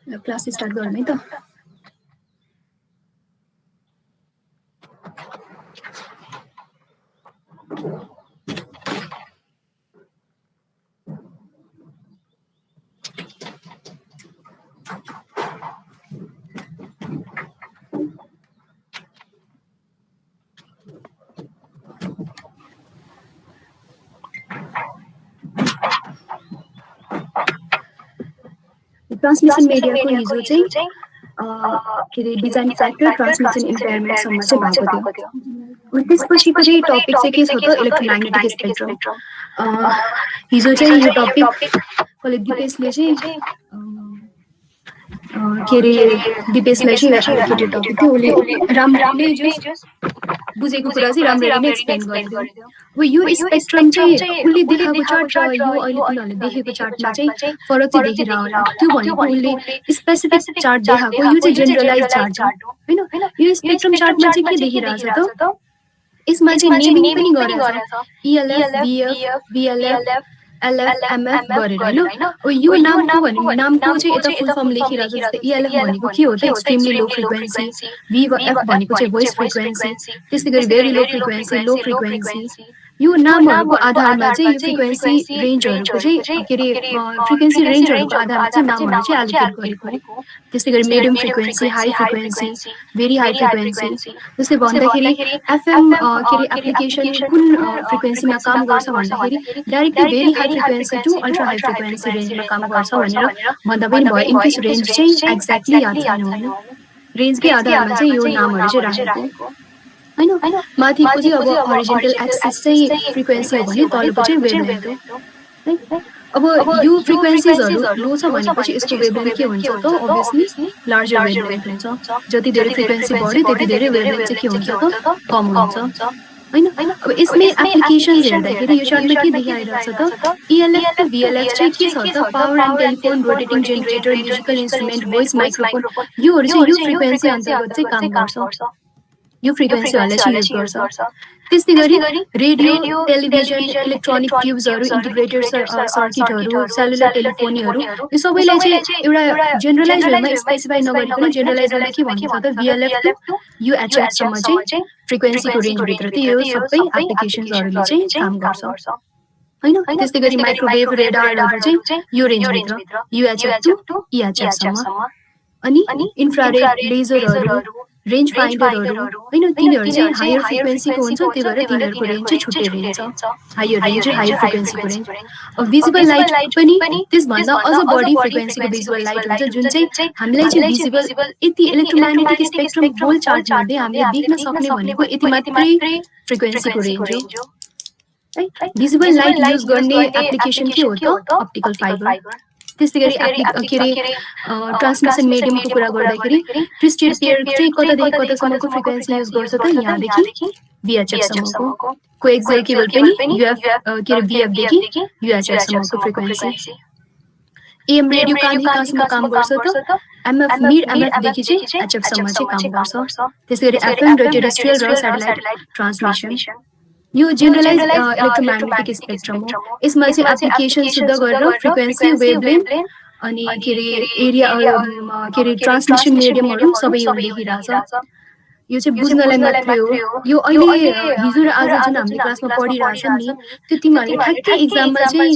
Class start गरौँ है त। ट्रान्समिसन मिडियाको हिजो चाहिँ के अरे डिजाइन फ्याक्टर ट्रान्समिसन इम्पेयरमेन्टसम्म चाहिँ भएको थियो। अनि त्यसपछिको चाहिँ टपिक चाहिँ के छ त इलेक्ट्रोम्याग्नेटिक स्पेक्ट्रम। हिजो चाहिँ यो टपिक कसले दिपेशले चाहिँ के अरे दिपेशलाई चाहिँ एलोकेटेड टपिक थियो। उसले राम्ररी नै बुझेको कुरा चाहिँ राम्ररी नै एक्सप्लेन गरिदियो। अब यो स्पेक्ट्रम चाहिँ उसले देखाएको चार्ट र यो अहिले तिनीहरूले देखेको चार्टमा चाहिँ फरक चाहिँ देखिरहेको होला। त्यो भनेको उसले स्पेसिफिक चार्ट देखाएको, यो चाहिँ जेनरलाइज चार्ट हो होइन। यो स्पेक्ट्रम चार्टमा चाहिँ के देखिरहेछ त, यसमा चाहिँ नेमिङ पनि गरेछ ELF, VF, VLF, LF, MF गरेर होइन। अब यो नामको चाहिँ यता फुल फर्म लेखिरहेछ। जस्तै ELF भनेको के हो त, एक्सट्रिमली लो फ्रिक्वेन्सी, VF भनेको चाहिँ भोइस फ्रिक्वेन्सी, त्यस्तै गरी very low frequency, low frequency. यो नामहरूको आधारमा चाहिँ यो फ्रिक्वेन्सी रेन्जहरूको चाहिँ के अरे फ्रिक्वेन्सी रेन्जहरूको आधारमा चाहिँ नामहरू चाहिँ एलोकेट गरेको हो। त्यस्तै गरी medium frequency, high frequency, very high frequency. जस्तै भन्दाखेरि FM के अरे एप्लिकेसन कुन फ्रिक्वेन्सीमा काम गर्छ भन्दाखेरि directly very high frequency to ultra high frequency रेन्जमा काम गर्छ भनेर भन्दा पनि भयो। इनकेस रेन्ज चाहिँ एक्ज्याक्टली याद छैन होइन, रेन्जकै आधारमा चाहिँ यो नामहरू चाहिँ राखेको होइन। माथिको चाहिँ अब हरिजेन्टल एक्सिस चाहिँ फ्रिक्वेन्सी हो भने तलको चाहिँ वेभलेन्थ हो है। अब यो फ्रिक्वेन्सिजहरू लो छ भनेपछि यसको वेभलेन्थ के हुन्छ त, अभियसली लार्जर वेभलेन्थ हुन्छ। जति धेरै फ्रिक्वेन्सी बढ्यो त्यति धेरै वेभलेन्थ चाहिँ के हुन्छ त, कम हुन्छ होइन। अब यसमै एप्लिकेसन्स हेर्दाखेरि यो चार्टमा के देखाइरहेछ त, ELF र VLF चाहिँ के छ त, power and telephone, rotating generator, musical instrument, voice microphone, योहरू चाहिँ यो फ्रिक्वेन्सी अन्तर्गत चाहिँ काम गर्छ। यो फ्रिक्वेन्सीहरूलाई चाहिँ युज गर्छ। त्यस्तै गरी रेडियो, टेलिभिजन, इलेक्ट्रोनिक ट्युब्सहरू, इन्टिग्रेटेड सर्किटहरू, सेलुलर टेलिफोनीहरू, यो सबैलाई चाहिँ एउटा जेनरलाइज वेमा स्पेसिफाई नगरिकन जेनरलाइज वेमा के भन्छ त, VLF टु UHF सम्म चाहिँ फ्रिक्वेन्सीको रेन्जभित्र चाहिँ यो सबै एप्लिकेसन्सहरूले चाहिँ काम गर्छ होइन। त्यस्तै गरी माइक्रोवेभ, रेडारहरू चाहिँ यो रेन्जभित्र UHF टु EHF सम्म। अनि इन्फ्रारेड लेजरहरू, रेन्ज फाइन्डरहरू होइन, तिनीहरू चाहिँ हायर फ्रिक्वेन्सीको हुन्छ, त्यही भएर तिनीहरूको रेन्ज चाहिँ छुट्टै रेन्ज छ। हायर रेन्ज चाहिँ हायर फ्रिक्वेन्सीको रेन्ज। अब भिजिबल लाइट पनि त्यसभन्दा अझ बढी फ्रिक्वेन्सीको भिजुअल लाइट हुन्छ, जुन चाहिँ हामीलाई चाहिँ भिजिबल यति इलेक्ट्रोम्याग्नेटिक स्पेक्ट्रम होल चार्टमध्ये हामीले देख्न सक्ने भनेको यति मात्रै फ्रिक्वेन्सीको रेन्ज हो है। भिजिबल लाइट युज गर्ने एप्लिकेसन के हो त, अप्टिकल फाइबर। त्यस्तै गरी के अरे ट्रान्समिसन मिडियमको कुरा गर्दाखेरि ट्विस्टेड पेयर चाहिँ कतादेखि कतासम्मको फ्रिक्वेन्सी युज गर्छ त, यहाँदेखि VHF सम्मको। कोएक्सियल केबल पनि के अरे VF देखि UHF सम्मको फ्रिक्वेन्सी। AM रेडियो कहाँसम्म काम गर्छ त, MF मिड MF देखि चाहिँ HF सम्म चाहिँ काम गर्छ। त्यस्तै गरी FM र टेरेस्ट्रियल र स्याटेलाइट ट्रान्समिसन, यो जेनरलाइज इलेक्ट्रोम्याग्नेटिक स्पेक्ट्रम हो। यसमा चाहिँ एप्लिकेसन शुद्ध गरेर फ्रिक्वेन्सी, वेभलेन्थ अनि के अरे एरिया के अरे ट्रान्समिसन मिडियमहरू सबै यो लेखिरहेछ। यो चाहिँ बुझ्नलाई मात्रै हो। यो अहिले हिजो र आज जुन हामीले क्लासमा पढिरहेछौँ नि, त्यो तिमीहरूले ठ्याक्कै एक्जाममा चाहिँ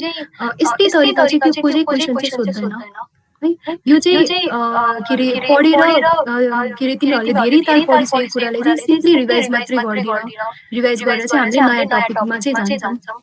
यस्तै तरिका चाहिँ त्यो कोही क्वेसन चाहिँ सोध्दैन है। यो चाहिँ के अरे पढेर के अरे तिनीहरूले धेरै ताल पढिसकेको कुरालाई चाहिँ सिम्पली रिभाइज मात्रै गरिदिन, रिभाइज गरेर चाहिँ हामीले नयाँ टपिकमा चाहिँ जान्छौँ।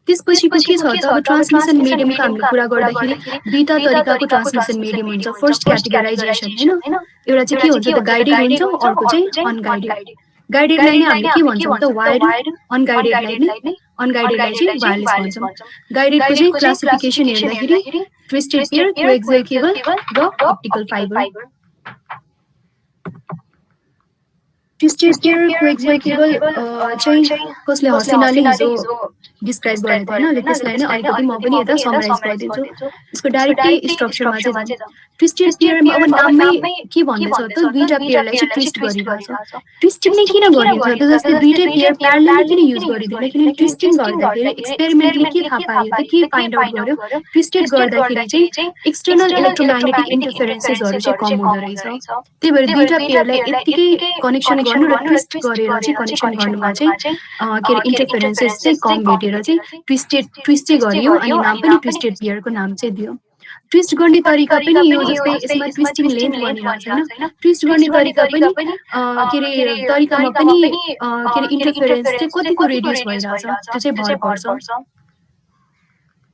त्यसपछिको के छ त, अब ट्रान्समिसन मिडियमको हामीले कुरा गर्दाखेरि दुईटा तरिकाको ट्रान्समिसन मिडियम हुन्छ। फर्स्ट क्याटेगराइजेसन होइन, एउटा चाहिँ के हुन्छ त, गाइडेड हुन्छ, अर्को चाहिँ अनगाइडेड। गाइडेडलाई नै हामीले के भन्छौँ त, वायर्ड, अनगाइडेडलाई चाहिँ वायरलेस भन्छौँ। गाइडेडको चाहिँ क्लासिफिकेसन हेर्दाखेरि ट्विस्टेड पेयर, कोएक्सियल केबल र optical fibre. Twisted pair, coaxial cable चाहिँ कसले हसिनाले हिजो डिस्क्राइब गरेको होइन, त्यसलाई नै अलिकति म पनि यता समराइज गरिदिन्छु। यसको डाइरेक्टै स्ट्रक्चरमा चाहिँ ट्विस्टेड पेयरमा अब नाममै के भन्दैछ त दुईटा पेयरलाई चाहिँ ट्विस्ट गरिरहेछ ट्विस्टिङ नै किन गरिन्छ त जस्तै दुईटै पेयर प्यारलेलली किन युज गरिँदैन किनभने ट्विस्टिङ गर्दाखेरि एक्सपेरिमेन्टले के थाहा पायो त के फाइन्ड आउट गर्यो ट्विस्टेड गर्दाखेरि चाहिँ एक्सटर्नल इलेक्ट्रोम्याग्नेटिक इन्टरफेरेन्सेसहरू चाहिँ कम हुँदो रहेछ त्यही भएर दुईटा पेयरलाई यत्तिकै कनेक्सन गर्नु र ट्विस्ट गरेर चाहिँ कनेक्सन गर्नुमा चाहिँ के अरे इन्टरफेरेन्सेस चाहिँ कम भेटेर चाहिँ ट्विस्ट चाहिँ गरियो अनि नाम पनि ट्विस्टेड पेयरको नाम चाहिँ दियो ट्विस्ट गर्ने तरिका पनि यो जस्तै यसमा ट्विस्टिङ लेन्थ भनिरहेको छैन ट्विस्ट गर्ने तरिका पनि के अरे तरिकामा पनि के अरे इन्टरफेरेन्स चाहिँ कतिको रेडियस भइरहेछ त्यो चाहिँ भर पर्छ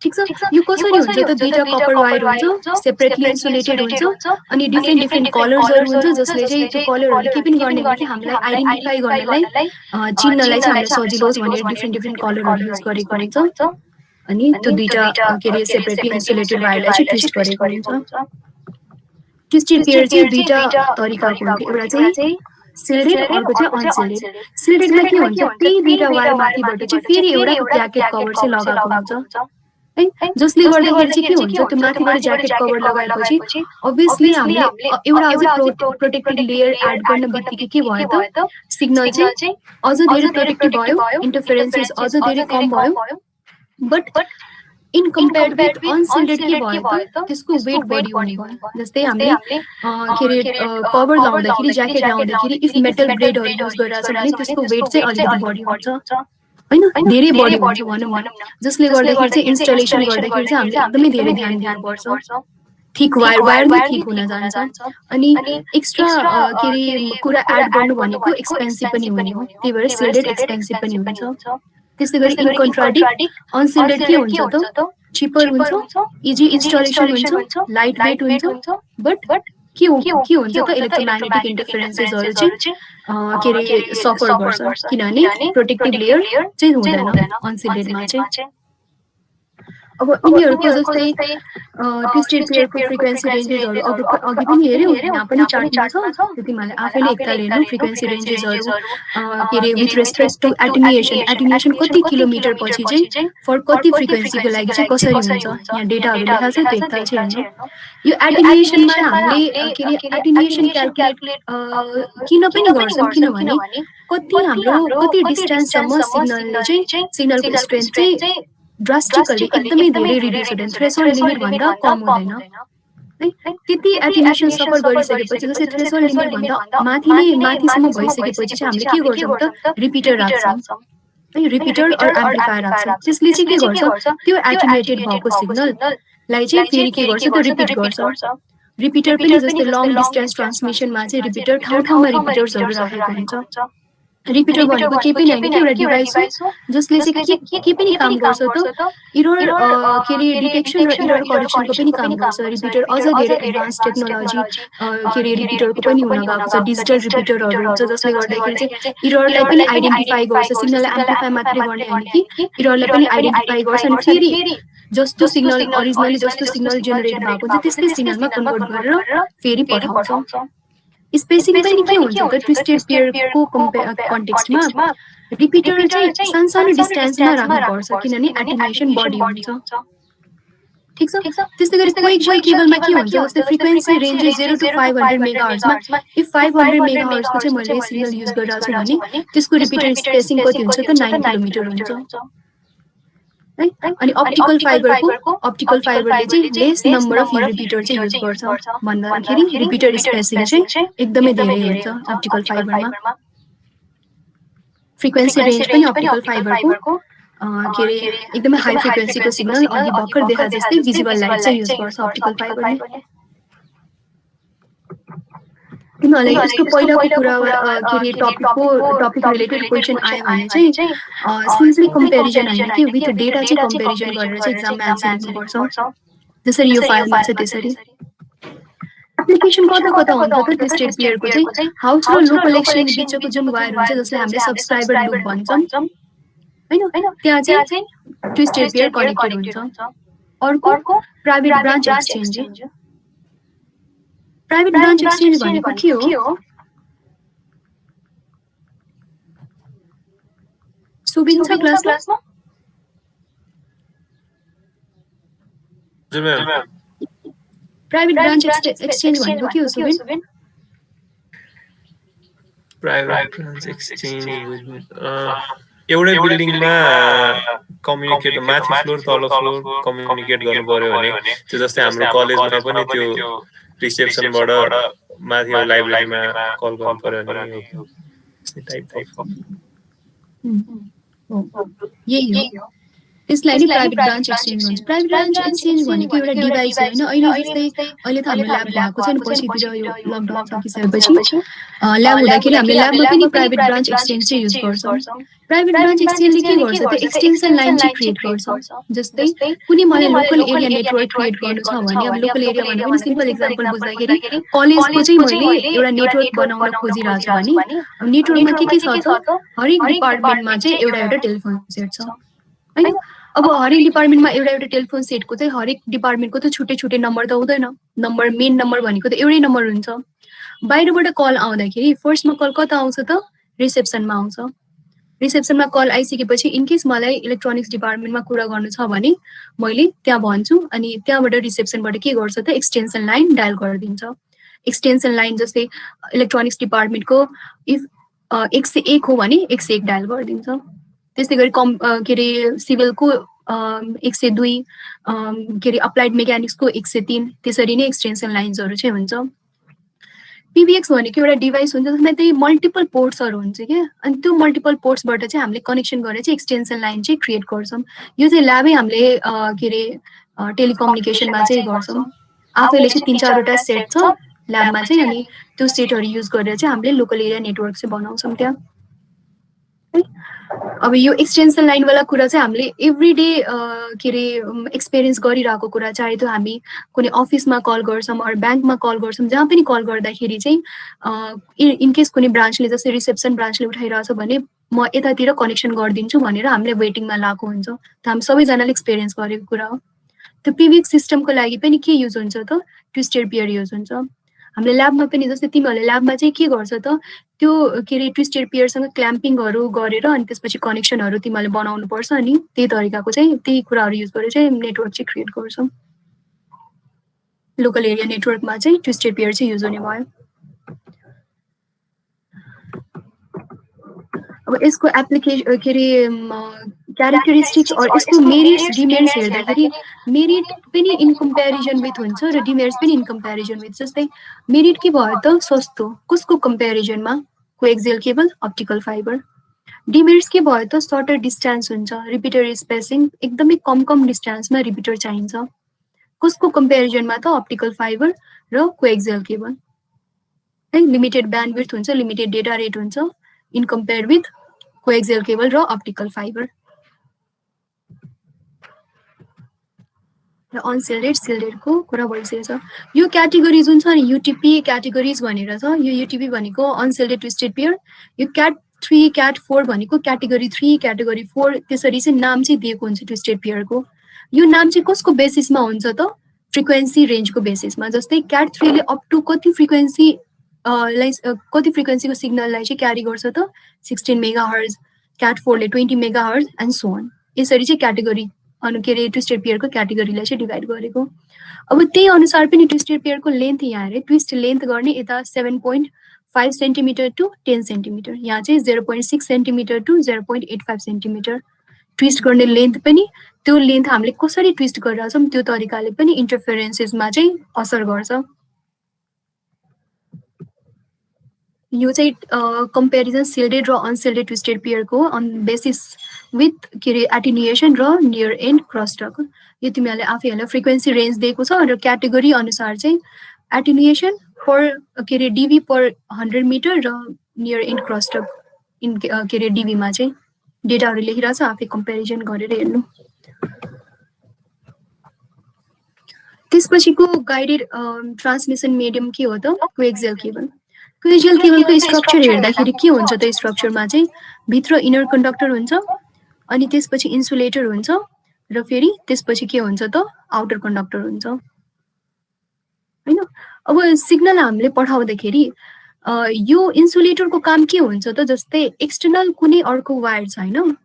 ठीक छ यो कसरी हुन्छ त दुईटा कपर वायर हुन्छ सेपरेटली इन्सुलेटेड हुन्छ अनि डिफ्रेन्ट कलर्सहरू हुन्छ जसले चाहिँ त्यो कलरहरू के पनि गर्ने हो कि हामीलाई आइडेन्टिफाई गर्नलाई चिन्नलाई चाहिँ हामीलाई सजिलो होस् भनेर डिफ्रेन्ट कलरहरू युज गरेको हुन्छ अनि त्यो दुईटा के अरे सेपरेटली इन्सुलेटेड वायरलाई चाहिँ ट्विस्ट गरेको हुन्छ ट्विस्टेड पेयर चाहिँ दुईटा तरिकाको हुन्छ एउटा चाहिँ सिल्डेड अर्को चाहिँ अनसिल्डेड सिल्डेडमा के हुन्छ त्यही दुईटा वायर माथिबाट चाहिँ फेरि एउटा ज्याकेट कभर चाहिँ लगाएको हुन्छ है जसले गर्दाखेरि चाहिँ के हुन्छ त्यो माथिबाट ज्याकेट कभर लगाएपछि अभियसली हामीले एउटा अझै प्रोटेक्टिभ लेयर एड गर्न बित्तिकै के भयो त सिग्नल चाहिँ अझ धेरै प्रोटेक्टिभ भयो इन्टरफेरेन्सेस अझ धेरै कम भयो but in compared with unshielded के भयो त त्यसको वेट बढी हुने भयो जस्तै हामीले के अरे कभर लाउँदाखेरि ज्याकेट लाउँदाखेरि इफ मेटल ब्लेडहरू युज गरिरहेछ भने त्यसको वेट चाहिँ अलिकति बढी हुन्छ हैन धेरै बढी हुन्छ भनौँ न जसले गर्दाखेरि चाहिँ इन्स्टलेसन गर्दाखेरि चाहिँ हामीले एकदमै धेरै ध्यान दिनुपर्छ थिक वायर नै थिक हुन जान्छ अनि एक्स्ट्रा के अरे कुरा एड गर्नु भनेको एक्सपेन्सिभ पनि हुने हो त्यही भएर सिल्डेड एक्सपेन्सिभ पनि हुन्छ त्यसै गरी इन कन्ट्राडिक्ट अनसिल्डेड के हुन्छ त चिपर हुन्छ इजी इन्स्टलेसन हुन्छ लाइट वेट हुन्छ बट के हुन्छ त इलेक्ट्रोम्याग्नेटिक इन्टरफेरेन्सेसहरू चाहिँ के अरे सफर गर्छ किनभने प्रोटेक्टिभ लेयर चाहिँ हुँदैन अनसिल्डेडमा चाहिँ अब यिनीहरूको जस्तै ट्विस्टेड पेयरको फ्रिक्वेन्सी रेन्जेसहरू अघि पनि हेऱ्यौँ यहाँ पनि चार्टमा छ त्यो तिमीहरूले आफैले एकताल हेर्नु फ्रिक्वेन्सी रेन्जेसहरू के अरे विथ रेस्पेक्ट टु एटेन्युएसन कति किलोमिटर पछि चाहिँ फर कति फ्रिक्वेन्सीको लागि चाहिँ कसरी हुन्छ यहाँ डेटाहरू लेखाएको छ त्यो एकताल चाहिँ हेर्नु यो एटेन्युएसनमा हामीले के अरे एटेन्युएसन क्यालकुलेट किन पनि गर्छौँ किनभने कति डिस्टेन्ससम्म सिग्नलले चाहिँ सिग्नलको स्ट्रेन्थ चाहिँ ड्रास्टिकली एकदमै धेरै रिड्युस हुँदैन थ्रेसोल्ड लिमिट भन्दा कम हुँदैन है त्यति एटेन्युएसन सफर गरिसकेपछि जस्तै थ्रेसोल्ड लिमिट भन्दा माथिसम्म भइसकेपछि चाहिँ हामीले के गर्छौँ त रिपिटर राख्छौँ है रिपिटर अर एम्प्लिफायर राख्छौँ त्यसले चाहिँ के गर्छ त्यो एटेन्युएटेड भएको सिग्नललाई चाहिँ फेरि के गर्छ त रिपिट गर्छ रिपिटर पनि जस्तै लङ डिस्टेन्स ट्रान्समिसनमा चाहिँ रिपिटर ठाउँमा रिपिटर्सहरू राखेको हुन्छ रिपिटर भनेको केही पनि होइन कि एउटा डिभाइस हो जसले चाहिँ के पनि काम गर्छ त इरर के अरे डिटेक्सन र इरर करेक्सनको पनि काम गर्छ रिपिटर अझ धेरै एडभान्स टेक्नोलोजी के अरे रिपिटरको पनि हुन गएको छ डिजिटल रिपिटरहरू हुन्छ जसले गर्दाखेरि चाहिँ इररलाई पनि आइडेन्टिफाई गर्छ सिग्नललाई एम्प्लिफाई मात्रै गर्ने होइन कि इररलाई पनि आइडेन्टिफाई गर्छ अनि फेरि जस्तो सिग्नल ओरिजिनली जस्तो सिग्नल जेनेरेट भएको हुन्छ त्यस्तै सिग्नलमा कन्भर्ट गरेर फेरि पठाउँछ स्पेसिङ पनि के हुन्छ त ट्विस्टेड पेयरको कन्टेक्स्टमा रिपिटर चाहिँ सानो डिस्टेन्समा राख्नुपर्छ किनभने एटेन्युएसन बढी हुन्छ ठीक छ त्यस्तै गरी कोएक्सियल केबलमा के हुन्छ जस्तै फ्रिक्वेन्सी रेन्जेस 0 to 500 मेगाहर्ट्जमा इफ 500 मेगाहर्ट्जको चाहिँ मैले सिग्नल युज गरिरहेको छु भने त्यसको रिपिटर स्पेसिङ कति हुन्छ त 9 किलोमिटर हुन्छ है अनि अप्टिकल फाइबरले चाहिँ लेस नम्बर अफ रिपिटर चाहिँ युज गर्छ भन्दाखेरि रिपिटर स्पेसिङ चाहिँ एकदमै धेरै हुन्छ अप्टिकल फाइबरमा फ्रिक्वेन्सी रेन्ज पनि अप्टिकल फाइबरको के अरे एकदमै हाई फ्रिक्वेन्सीको सिग्नल अघि भर्खर देखा जस्तै भिजिबल लाइट चाहिँ युज गर्छ अप्टिकल फाइबरले तिमीहरूलाई यसको पहिलाको कुरा के अरे टपिक रिलेटेड क्वेसन आयो भने चाहिँ सिम्पली कम्पेरिजन होइन कि विथ डेटा चाहिँ कम्पेरिजन गरेर चाहिँ एक्जाममा एन्सर लेख्नुपर्छ जसरी यो फाइलमा छ त्यसरी एप्लिकेसन कता हुन्छ त ट्विस्टेड पेयरको चाहिँ हाउस र लोकल एक्सचेन्ज बिचको जुन वायर हुन्छ जसलाई हामीले सब्सक्राइबर लुप भन्छौँ हैन त्यहाँ चाहिँ ट्विस्टेड पेयर कनेक्टेड हुन्छ अर्को private branch exchange private branch exchange भनेको के हो सुबिन्छ क्लासमा प्राइभेट ब्रान्च एक्सचेन्ज भनेको के हो सुबिन? प्राइभेट ब्रान्च एक्सचेन्ज एउटै बिल्डिङमा कम्युनिकेट माथि फ्लोर तल फ्लोर कम्युनिकेट गर्नु पर्यो भने त्यो जस्तै हाम्रो कलेजमा पनि त्यो रिसेप्सनबाट माथि लाइब्रेरीमा कल गर्नु पर्यो भने हो टाइप अफ यही हो त्यसलाई नि प्राइभेट ब्रान्च एक्सचेन्ज भन्छ। प्राइभेट ब्रान्च एक्सचेन्ज भनेको एउटा डिभाइस हो होइन। अहिले जस्तै अहिले त हाम्रो ल्याब भएको छैन, पछितिर यो लकडाउन सकिसकेपछि ल्याब हुँदाखेरि हामीले ल्याबमा पनि प्राइभेट ब्रान्च एक्सचेन्ज चाहिँ युज गर्छौँ। प्राइभेट ब्रान्च एक्सचेन्जले के गर्छ त एक्सटेन्सन लाइन चाहिँ क्रिएट गर्छ। जस्तै कुनै मलाई लोकल एरिया नेटवर्क क्रिएट गर्नु छ भने अब लोकल एरिया भन्दा पनि सिम्पल एक्जाम्पल बुझ्दाखेरि कलेजको चाहिँ मैले एउटा नेटवर्क बनाउन खोजिरहेको छु भने नेटवर्कमा के छ त हरेक डिपार्टमेन्टमा चाहिँ एउटा टेलिफोन सेट छ होइन। अब हरेक डिपार्टमेन्टमा एउटा टेलिफोन सेटको चाहिँ हरेक डिपार्टमेन्टको त छुट्टै छुट्टै नम्बर त हुँदैन। नम्बर मेन नम्बर भनेको त एउटै नम्बर हुन्छ। बाहिरबाट कल आउँदाखेरि फर्स्टमा कल कता आउँछ त रिसेप्सनमा आउँछ। रिसेप्सनमा कल आइसकेपछि इनकेस मलाई इलेक्ट्रोनिक्स डिपार्टमेन्टमा कुरा गर्नु छ भने मैले त्यहाँ भन्छु अनि त्यहाँबाट रिसेप्सनबाट के गर्छ त एक्सटेन्सन लाइन डायल गरिदिन्छ। एक्सटेन्सन लाइन जस्तै इलेक्ट्रोनिक्स डिपार्टमेन्टको इफ 101 हो भने 101 डायल गरिदिन्छ। त्यस्तै गरी के अरे सिभिलको 102 के अरे अप्लाइड मेकानिक्सको 103 त्यसरी नै एक्सटेन्सन लाइन्सहरू चाहिँ हुन्छ। पिबिएक्स भनेको एउटा डिभाइस हुन्छ जसमा त्यही मल्टिपल पोर्ट्सहरू हुन्छ क्या। अनि त्यो मल्टिपल पोर्ट्सबाट चाहिँ हामीले कनेक्सन गरेर चाहिँ एक्सटेन्सन लाइन चाहिँ क्रिएट गर्छौँ। यो चाहिँ ल्याबै हामीले के अरे टेलिकम्युनिकेसनमा चाहिँ गर्छौँ। आफैले चाहिँ 3-4वटा सेट छ ल्याबमा चाहिँ अनि त्यो सेटहरू युज गरेर चाहिँ हामीले लोकल एरिया नेटवर्क चाहिँ बनाउँछौँ त्यहाँ। अब यो एक्सटेन्सन लाइनवाला कुरा चाहिँ हामीले एभ्री डे के अरे एक्सपिरियन्स गरिरहेको कुरा, चाहे त्यो हामी कुनै अफिसमा कल गर्छौँ अरू ब्याङ्कमा कल गर्छौँ, जहाँ पनि कल गर्दाखेरि चाहिँ इनकेस कुनै ब्रान्चले जस्तै रिसेप्सन ब्रान्चले उठाइरहेछ भने म यतातिर कनेक्सन गरिदिन्छु भनेर हामीले वेटिङमा लगाएको हुन्छ। त हामी सबैजनाले एक्सपिरियन्स गरेको कुरा हो। त्यो पिबिएक्स सिस्टमको लागि पनि के युज हुन्छ त ट्विस्टेड पेयर युज हुन्छ। हामीले ल्याबमा पनि जस्तै तिमीहरूले ल्याबमा चाहिँ के गर्छ त त्यो के अरे ट्विस्टेड पेयरसँग क्ल्याम्पिङहरू गरेर अनि त्यसपछि कनेक्सनहरू तिमीहरूले बनाउनु पर्छ अनि त्यही तरिकाको चाहिँ त्यही कुराहरू युज गरेर चाहिँ नेटवर्क चाहिँ क्रिएट गर्छौँ। लोकल एरिया नेटवर्कमा चाहिँ ट्विस्टेड पेयर चाहिँ युज हुने भयो। अब यसको एप्लिकेसन के अरे क्यारेक्टरिस्टिक्स और यसको मेरिट्स डिमेरिट्स हेर्दाखेरि मेरिट पनि इन कम्पेरिजन विथ हुन्छ र डिमेरिट्स पनि इन कम्पेरिजन विथ। जस्तै मेरिट के भयो त सस्तो, कसको कम्पेरिजनमा coaxial cable optical fibre. Demerits के भयो त सर्टर डिस्टेन्स हुन्छ, रिपिटर स्पेसिङ एकदमै कम डिस्टेन्समा रिपिटर चाहिन्छ। कसको कम्पेरिजनमा त अप्टिकल फाइबर र कोएक्सियल केबल है। लिमिटेड ब्यान्डविड्थ हुन्छ, लिमिटेड डेटा रेट हुन्छ in compare with coaxial cable र अप्टिकल फाइबर। र अनसिल्डेड सिल्डेडको कुरा भइसकेको छ। यो क्याटेगोरी जुन छ नि युटिपी क्याटेगोरिज भनेर छ। यो युटिपी भनेको अनसिल्डेड ट्विस्टेड पेयर, यो क्याट 3 क्याट 4 भनेको क्याटेगोरी 3 क्याटेगोरी 4 त्यसरी चाहिँ नाम चाहिँ दिएको हुन्छ ट्विस्टेड पेयरको। यो नाम चाहिँ कसको बेसिसमा हुन्छ त फ्रिक्वेन्सी रेन्जको बेसिसमा। जस्तै क्याट 3 ले अप टु कति फ्रिक्वेन्सी कति फ्रिक्वेन्सीको सिग्नललाई चाहिँ क्यारी गर्छ त 16 मेगाहर्ज, क्याट 4 ले 20 मेगाहर्ज एन्ड सो अन। यसरी चाहिँ क्याटेगोरी के अरे ट्विस्टेड पेयरको क्याटेगोरीलाई चाहिँ डिभाइड गरेको। अब त्यही अनुसार पनि ट्विस्टेड पेयरको लेन्थ यहाँ हेरे ट्विस्ट लेन्थ गर्ने यता 7.5 सेन्टिमिटर टु 10 सेन्टिमिटर, यहाँ चाहिँ 0.6 सेन्टिमिटर टु 0.85 सेन्टिमिटर ट्विस्ट गर्ने लेन्थ पनि। त्यो लेन्थ हामीले कसरी ट्विस्ट गरिरहेछौँ त्यो तरिकाले पनि इन्टरफेरेन्सेसमा चाहिँ असर गर्छ। यो चाहिँ कम्पेरिजन सिल्डेड र unshielded twisted पेयरको on basis with के अरे एटिन्युएसन र नियर एन्ड क्रसटक। यो तिमीहरूले आफैहरूलाई फ्रिक्वेन्सी रेन्ज दिएको छ र क्याटेगोरी अनुसार चाहिँ एटिन्युएसन पर के अरे डिभी पर 100 मिटर र नियर एन्ड क्रसटक इन के अरे डिभीमा चाहिँ डेटाहरू लेखिरहेछ, आफै कम्पेरिजन गरेर हेर्नु। त्यसपछिको गाइडेड ट्रान्समिसन मिडियम के हो त कोएक्सियल केबल। कोएक्सियल केबलको स्ट्रक्चर हेर्दाखेरि के हुन्छ त स्ट्रक्चरमा चाहिँ भित्र इनर कन्डक्टर हुन्छ अनि त्यसपछि इन्सुलेटर हुन्छ र फेरि त्यसपछि के हुन्छ त आउटर कन्डक्टर हुन्छ हैन। अब सिग्नल हामीले पठाउँदाखेरि यो इन्सुलेटरको काम के हुन्छ त जस्तै एक्सटर्नल कुनै अर्को वायर छ हैन,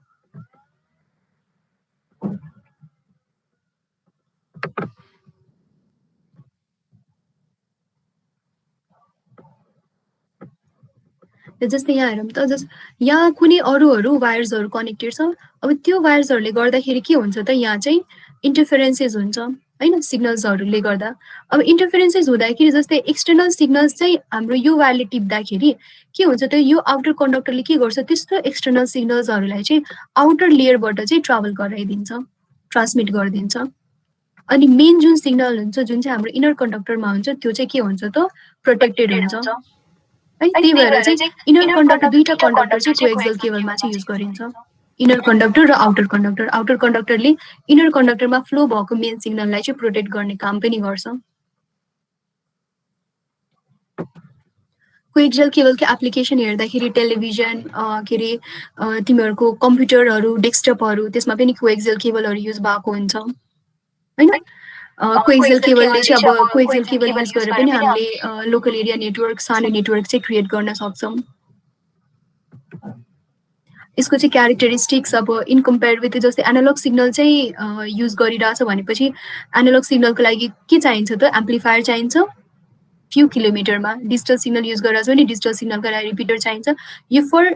जस्तै यहाँ हेरौँ त यहाँ कुनै अरूहरू वायर्सहरू कनेक्टेड छ। अब त्यो वायर्सहरूले गर्दाखेरि के हुन्छ त यहाँ चाहिँ इन्टरफेरेन्सेस हुन्छ होइन सिग्नल्सहरूले गर्दा। अब इन्टरफेरेन्सेस हुँदाखेरि जस्तै एक्सटर्नल सिग्नल्स चाहिँ हाम्रो यो वायरले टिप्दाखेरि के हुन्छ त यो आउटर कन्डक्टरले के गर्छ त्यस्तो एक्सटर्नल सिग्नल्सहरूलाई चाहिँ आउटर लेयरबाट चाहिँ ट्राभल गराइदिन्छ, ट्रान्समिट गरिदिन्छ। अनि मेन जुन सिग्नल हुन्छ जुन चाहिँ हाम्रो इनर कन्डक्टरमा हुन्छ त्यो चाहिँ के हुन्छ त प्रोटेक्टेड हुन्छ है। त्यही भएर चाहिँ इनर कन्डक्टर दुईटा कन्डक्टर चाहिँ कोएक्सियल केबलमा चाहिँ युज गरिन्छ, इनर कन्डक्टर र आउटर कन्डक्टर। आउटर कन्डक्टरले इनर कन्डक्टरमा फ्लो भएको मेन सिग्नललाई चाहिँ प्रोटेक्ट गर्ने काम पनि गर्छ। कोएक्सियल केबलको एप्लिकेसन हेर्दाखेरि टेलिभिजन के अरे तिमीहरूको कम्प्युटरहरू डेस्कटपहरू त्यसमा पनि कोएक्सियल केबलहरू युज भएको हुन्छ होइन। कोएक्सियल केबलले चाहिँ अब कोएक्सियल केबल युज गरेर पनि हामीले लोकल एरिया नेटवर्क सानो नेटवर्क चाहिँ क्रिएट गर्न सक्छौँ। यसको चाहिँ क्यारेक्टरिस्टिक्स अब इन कम्पेयर विथ जस्तै एनालग सिग्नल चाहिँ युज गरिरहेछ भनेपछि एनालग सिग्नलको लागि के चाहिन्छ त एम्प्लिफायर चाहिन्छ फ्यु किलोमिटरमा। डिजिटल सिग्नल युज गरिरहेछ भने डिजिटल सिग्नलको लागि रिपिटर चाहिन्छ। यो फर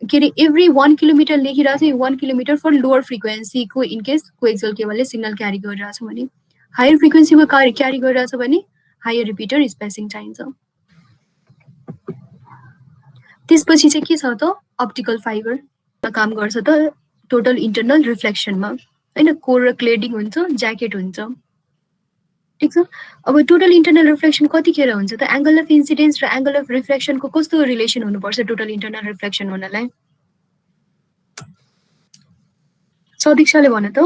के अरे एभ्री 1 किलोमिटर लेखिरहेको छ, 1 किलोमिटर फर लोवर फ्रिक्वेन्सीको इनकेस कोएक्सियल केबलले सिग्नल क्यारी गरिरहेछ भने। हायर फ्रिक्वेन्सीमा क्यारी गरिरहेछ भने हायर रिपिटर स्पेसिङ चाहिन्छ। त्यसपछि चाहिँ के छ त अप्टिकल फाइबर काम गर्छ त टोटल इन्टरनल रिफ्लेक्सनमा होइन। कोर र क्लेडिङ हुन्छ, ज्याकेट हुन्छ, ठिक छ। अब टोटल इन्टरनल रिफ्लेक्सन कतिखेर हुन्छ त एङ्गल अफ इन्सिडेन्स र एङ्गल अफ रिफ्लेक्सनको कस्तो रिलेसन हुनुपर्छ टोटल इन्टरनल रिफ्लेक्सन हुनलाई? सदीक्षाले भन त।